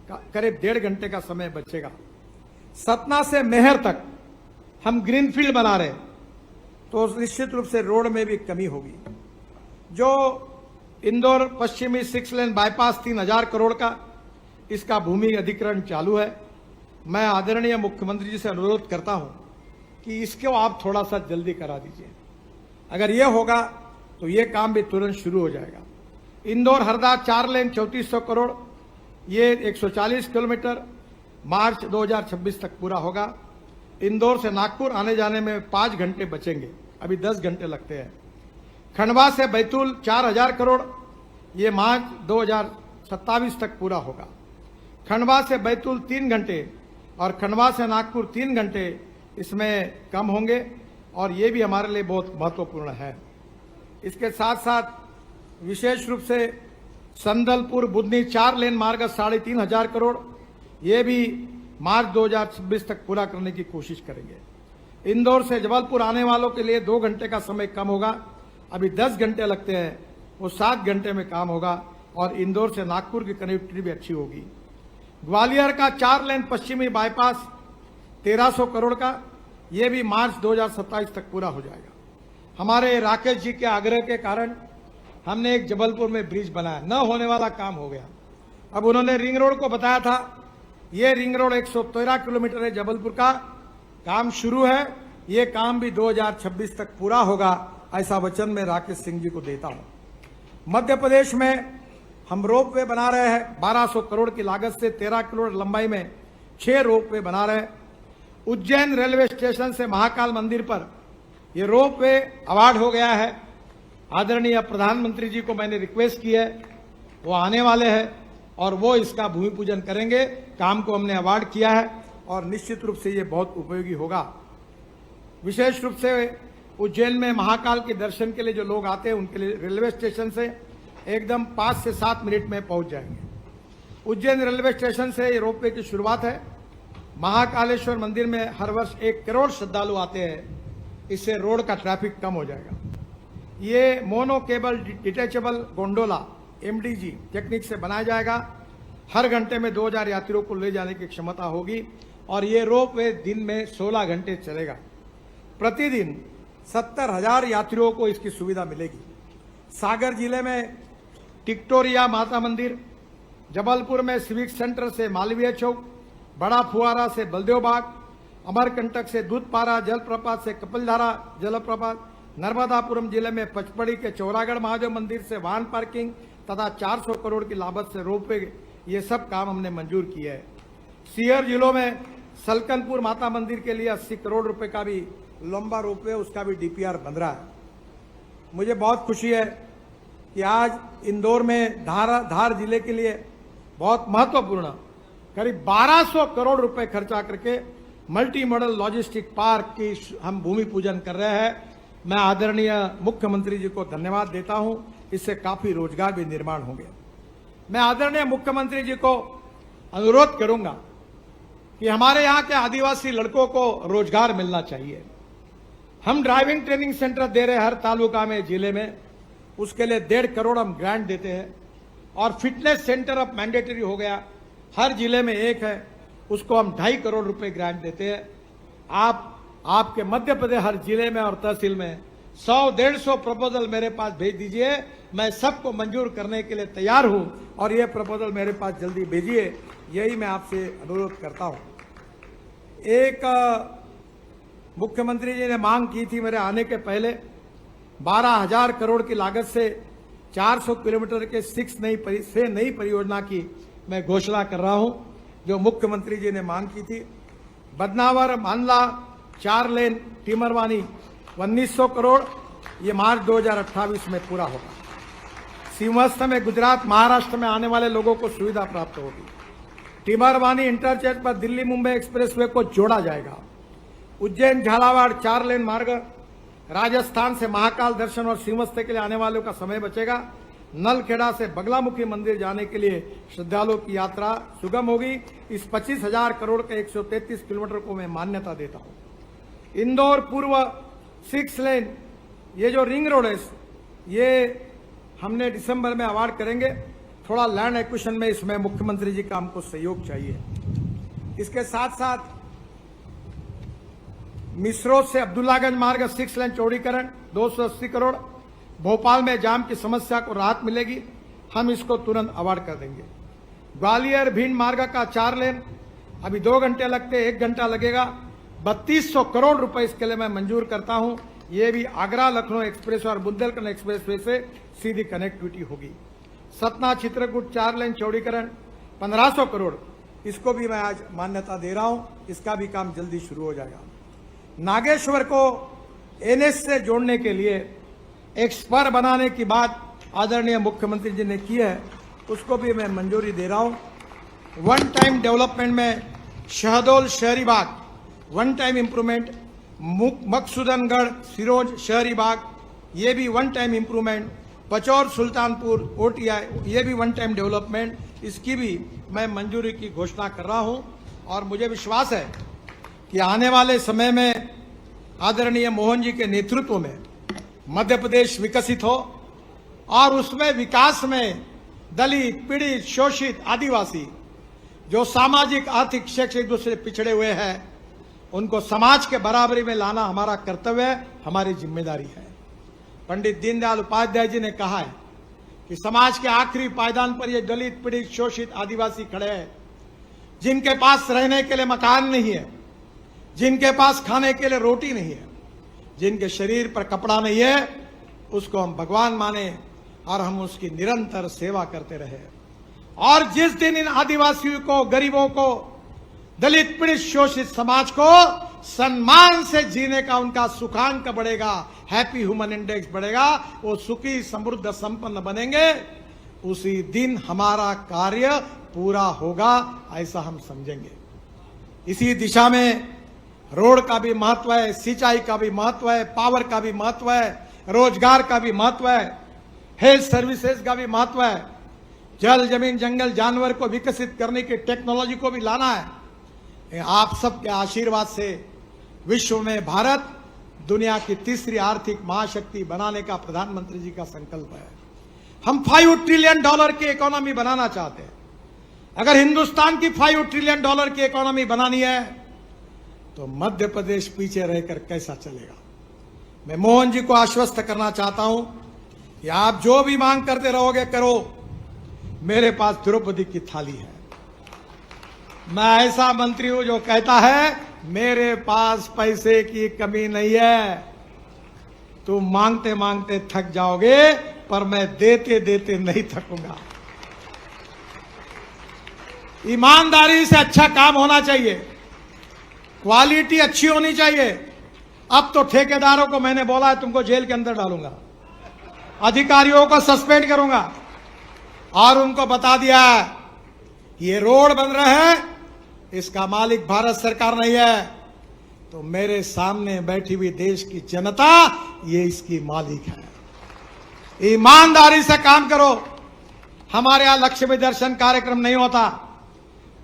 करीब 1.5 घंटे का समय बचेगा। सतना से मेहर तक हम ग्रीनफील्ड बना रहे, तो निश्चित रूप से रोड में भी कमी होगी। जो इंदौर पश्चिमी 6 लेन बाईपास 3,000 करोड़ का, इसका भूमि अधिग्रहण चालू है। मैं आदरणीय मुख्यमंत्री जी से अनुरोध करता हूं कि इसको आप थोड़ा सा जल्दी करा दीजिए। अगर ये होगा तो ये काम भी तुरंत शुरू हो जाएगा। इंदौर हरदा 4 लेन 3400 करोड़, ये 140 किलोमीटर मार्च 2026 तक पूरा होगा। इंदौर से नागपुर आने जाने में 5 घंटे बचेंगे, अभी 10 घंटे लगते हैं। खंडवा से बैतूल 4,000 करोड़, ये मार्च 2027 तक पूरा होगा। खंडवा से बैतूल 3 घंटे और खंडवा से नागपुर 3 घंटे इसमें कम होंगे और ये भी हमारे लिए बहुत महत्वपूर्ण है। इसके साथ साथ विशेष रूप से संदलपुर बुधनी 4 लेन मार्ग 3,500 करोड़, ये भी मार्च 2026 तक पूरा करने की कोशिश करेंगे। इंदौर से जबलपुर आने वालों के लिए 2 घंटे का समय कम होगा, अभी 10 घंटे लगते हैं, वो 7 घंटे में काम होगा और इंदौर से नागपुर की कनेक्टिविटी भी अच्छी होगी। ग्वालियर का 4 लेन पश्चिमी बाईपास 1300 करोड़ का, ये भी मार्च 2027 तक पूरा हो जाएगा। हमारे राकेश जी के आग्रह के कारण हमने एक जबलपुर में ब्रिज बनाया, न होने वाला काम हो गया। अब उन्होंने रिंग रोड को बताया था, ये रिंग रोड 113 किलोमीटर है जबलपुर का, काम शुरू है, ये काम भी 2026 तक पूरा होगा, ऐसा वचन मैं राकेश सिंह जी को देता हूं। मध्य प्रदेश में हम रोपवे बना रहे हैं, 1200 करोड़ की लागत से 13 किलोमीटर लंबाई में 6 रोपवे बना रहे हैं। उज्जैन रेलवे स्टेशन से महाकाल मंदिर पर ये रोपवे अवार्ड हो गया है। आदरणीय प्रधानमंत्री जी को मैंने रिक्वेस्ट की है, वो आने वाले हैं और वो इसका भूमि पूजन करेंगे। काम को हमने अवार्ड किया है और निश्चित रूप से ये बहुत उपयोगी होगा। विशेष रूप से उज्जैन में महाकाल के दर्शन के लिए जो लोग आते हैं उनके लिए रेलवे स्टेशन से एकदम 5 से 7 मिनट में पहुंच जाएंगे। उज्जैन रेलवे स्टेशन से ये रोपवे की शुरुआत है। महाकालेश्वर मंदिर में हर वर्ष 1 करोड़ श्रद्धालु आते हैं, इससे रोड का ट्रैफिक कम हो जाएगा। ये mono cable detachable gondola MDG technique से बनाया जाएगा। हर घंटे में 2000 यात्रियों को ले जाने की क्षमता होगी और ये रोपवे दिन में 16 घंटे चलेगा। प्रतिदिन 70,000 यात्रियों को इसकी सुविधा मिलेगी। सागर जिले में टिक्टोरिया माता मंदिर, जबलपुर में सिविक सेंटर से मालवीय चौक, बड़ा फुआरा से बलदेव बाग, अमरकंटक से दूधपारा जलप्रपात से कपिलधारा जलप्रपात, नर्मदापुरम जिले में पचपड़ी के चौरागढ़ महादेव मंदिर से वाहन पार्किंग तथा 400 करोड़ की लागत से रोपवे, ये सब काम हमने मंजूर किए हैं। सीकर जिलों में सलकनपुर माता मंदिर के लिए 80 करोड़ रुपए का भी लंबा रोपवे, उसका भी DPR बन रहा है। मुझे बहुत खुशी है कि आज इंदौर में धार जिले के लिए बहुत महत्वपूर्ण करीब 1200 करोड़ रुपए खर्चा करके मल्टी मॉडल लॉजिस्टिक पार्क की हम भूमि पूजन कर रहे हैं। मैं आदरणीय मुख्यमंत्री जी को धन्यवाद देता हूं, इससे काफी रोजगार भी निर्माण होंगे। मैं आदरणीय मुख्यमंत्री जी को अनुरोध करूंगा कि हमारे यहाँ के आदिवासी लड़कों को रोजगार मिलना चाहिए। हम ड्राइविंग ट्रेनिंग सेंटर दे रहे हैं हर तालुका में, जिले में, उसके लिए 1.5 करोड़ हम ग्रांट देते हैं। और फिटनेस सेंटर अब मैंडेटरी हो गया, हर जिले में एक है, उसको हम 2.5 करोड़ रुपए ग्रांट देते हैं। आपके मध्य प्रदेश हर जिले में और तहसील में 100-150 प्रपोजल मेरे पास भेज दीजिए, मैं सबको मंजूर करने के लिए तैयार हूं और ये प्रपोजल मेरे पास जल्दी भेजिए, यही मैं आपसे अनुरोध करता हूं। एक मुख्यमंत्री जी ने मांग की थी मेरे आने के पहले, 12,000 करोड़ की लागत से 400 किलोमीटर के 6 नई परियोजना की मैं घोषणा कर रहा हूं, जो मुख्यमंत्री जी ने मांग की थी। बदनावर मांडला 4 लेन टीमरवानी 1900 करोड़, ये मार्च 2028 में पूरा होगा। सिंहस्थ में गुजरात महाराष्ट्र में आने वाले लोगों को सुविधा प्राप्त होगी। टीमरवानी इंटरचेंज पर दिल्ली मुंबई एक्सप्रेसवे को जोड़ा जाएगा। उज्जैन झालावाड़ 4 लेन मार्ग, राजस्थान से महाकाल दर्शन और सिंहस्थ के लिए आने वालों का समय बचेगा। नलखेड़ा से बगलामुखी मंदिर जाने के लिए श्रद्धालुओं की यात्रा सुगम होगी। इस 25,000 करोड़ के 133 किलोमीटर को मैं मान्यता देता हूं। इंदौर पूर्व 6 लेन, ये जो रिंग रोड है, ये हमने दिसंबर में अवार्ड करेंगे। थोड़ा लैंड एक्विजिशन में इसमें मुख्यमंत्री जी का हमको सहयोग चाहिए। इसके साथ साथ मिसरोद से अब्दुल्लागंज मार्ग 6 लेन चौड़ीकरण 280 करोड़, भोपाल में जाम की समस्या को राहत मिलेगी, हम इसको तुरंत अवार्ड कर देंगे। ग्वालियर भिंड मार्ग का 4 लेन, अभी 2 घंटे लगते, 1 घंटा लगेगा, 3200 करोड़ रुपए इसके लिए मैं मंजूर करता हूं। ये भी आगरा लखनऊ एक्सप्रेस और बुंदेलखंड एक्सप्रेसवे से सीधी कनेक्टिविटी होगी। सतना चित्रकूट 4 लेन चौड़ीकरण 1500 करोड़, इसको भी मैं आज मान्यता दे रहा हूं, इसका भी काम जल्दी शुरू हो जाएगा। नागेश्वर को NH से जोड़ने के लिए एक स्पर बनाने की बात आदरणीय मुख्यमंत्री जी ने की है, उसको भी मैं मंजूरी दे रहा हूं। 1 टाइम डेवलपमेंट में शहडोल शहरी बाग 1 टाइम इंप्रूवमेंट, मकसूदनगढ़ सिरोज शहरी बाग, ये भी 1 time improvement, Pachaur Sultanpur OTI, ये भी वन टाइम डेवलपमेंट, इसकी भी मैं मंजूरी की घोषणा कर रहा हूं। और मुझे विश्वास है कि आने वाले समय में आदरणीय मोहन जी के नेतृत्व में मध्य प्रदेश विकसित हो और उसमें विकास में दलित, पीड़ित, शोषित, आदिवासी जो सामाजिक, आर्थिक, शैक्षिक रूप से पिछड़े हुए हैं, उनको समाज के बराबरी में लाना हमारा कर्तव्य है, हमारी जिम्मेदारी है। पंडित दीनदयाल उपाध्याय जी ने कहा है कि समाज के आखिरी पायदान पर ये दलित, पीड़ित, शोषित, आदिवासी खड़े हैं, जिनके पास रहने के लिए मकान नहीं है, जिनके पास खाने के लिए रोटी नहीं है, जिनके शरीर पर कपड़ा नहीं है, उसको हम भगवान माने और हम उसकी निरंतर सेवा करते रहे। और जिस दिन इन आदिवासियों को, गरीबों को, दलित, पीड़ित, शोषित समाज को सम्मान से जीने का उनका सुखांक बढ़ेगा, हैप्पी ह्यूमन इंडेक्स बढ़ेगा, वो सुखी, समृद्ध, संपन्न बनेंगे, उसी दिन हमारा कार्य पूरा होगा, ऐसा हम समझेंगे। इसी दिशा में रोड का भी महत्व है, सिंचाई का भी महत्व है, पावर का भी महत्व है, रोजगार का भी महत्व है, हेल्थ सर्विसेज का भी महत्व है, जल, जमीन, जंगल, जानवर को विकसित करने की टेक्नोलॉजी को भी लाना है। आप सबके आशीर्वाद से विश्व में भारत दुनिया की तीसरी आर्थिक महाशक्ति बनाने का प्रधानमंत्री जी का संकल्प है। हम $5 ट्रिलियन की इकोनॉमी बनाना चाहते हैं। अगर हिंदुस्तान की $5 ट्रिलियन की इकोनॉमी बनानी है तो मध्य प्रदेश पीछे रहकर कैसा चलेगा। मैं मोहन जी को आश्वस्त करना चाहता हूं कि आप जो भी मांग करते रहोगे करो, मेरे पास द्रौपदी की थाली है। मैं ऐसा मंत्री हूं जो कहता है मेरे पास पैसे की कमी नहीं है, तुम मांगते मांगते थक जाओगे पर मैं देते देते नहीं थकूंगा। ईमानदारी से अच्छा काम होना चाहिए, क्वालिटी अच्छी होनी चाहिए। अब तो ठेकेदारों को मैंने बोला है तुमको जेल के अंदर डालूंगा, अधिकारियों को सस्पेंड करूंगा और उनको बता दिया कि ये रोड बन रहे हैं, इसका मालिक भारत सरकार नहीं है, तो मेरे सामने बैठी हुई देश की जनता ये इसकी मालिक है। ईमानदारी से काम करो। हमारे यहां लक्ष्मी दर्शन कार्यक्रम नहीं होता,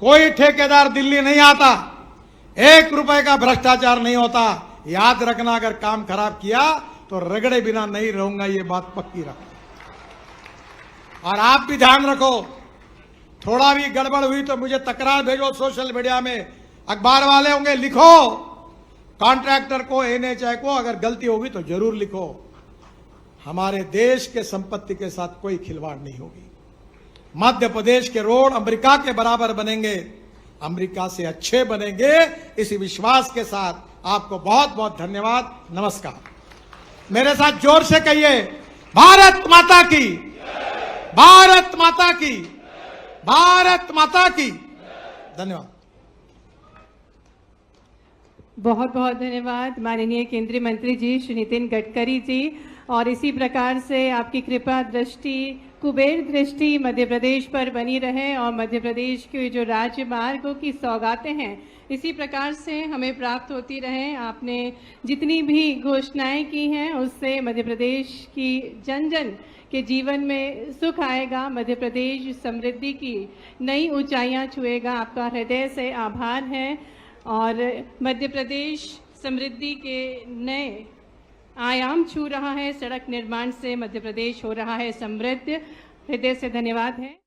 कोई ठेकेदार दिल्ली नहीं आता, ₹1 का भ्रष्टाचार नहीं होता। याद रखना, अगर काम खराब किया तो रगड़े बिना नहीं रहूंगा, ये बात पक्की रखना। और आप भी ध्यान रखो, थोड़ा भी गड़बड़ हुई तो मुझे तकरार भेजो सोशल मीडिया में, अखबार वाले होंगे, लिखो कॉन्ट्रैक्टर को, NHAI को, अगर गलती होगी तो जरूर लिखो। हमारे देश के संपत्ति के साथ कोई खिलवाड़ नहीं होगी। मध्य प्रदेश के रोड अमेरिका के बराबर बनेंगे, अमेरिका से अच्छे बनेंगे, इसी विश्वास के साथ आपको बहुत बहुत धन्यवाद। नमस्कार। मेरे साथ जोर से कहिए, भारत माता की, भारत माता की, भारत माता की। धन्यवाद। बहुत बहुत धन्यवाद माननीय केंद्रीय मंत्री जी श्री नितिन गडकरी जी। और इसी प्रकार से आपकी कृपा दृष्टि, कुबेर दृष्टि मध्य प्रदेश पर बनी रहे और मध्य प्रदेश के जो राजमार्गों की सौगातें हैं इसी प्रकार से हमें प्राप्त होती रहे। आपने जितनी भी घोषणाएं की हैं उससे मध्य प्रदेश की जन जन के जीवन में सुख आएगा, मध्य प्रदेश समृद्धि की नई ऊंचाइयां छुएगा। आपका हृदय से आभार है और मध्य प्रदेश समृद्धि के नए आयाम छू रहा है। सड़क निर्माण से मध्य प्रदेश हो रहा है समृद्ध। हृदय से धन्यवाद है।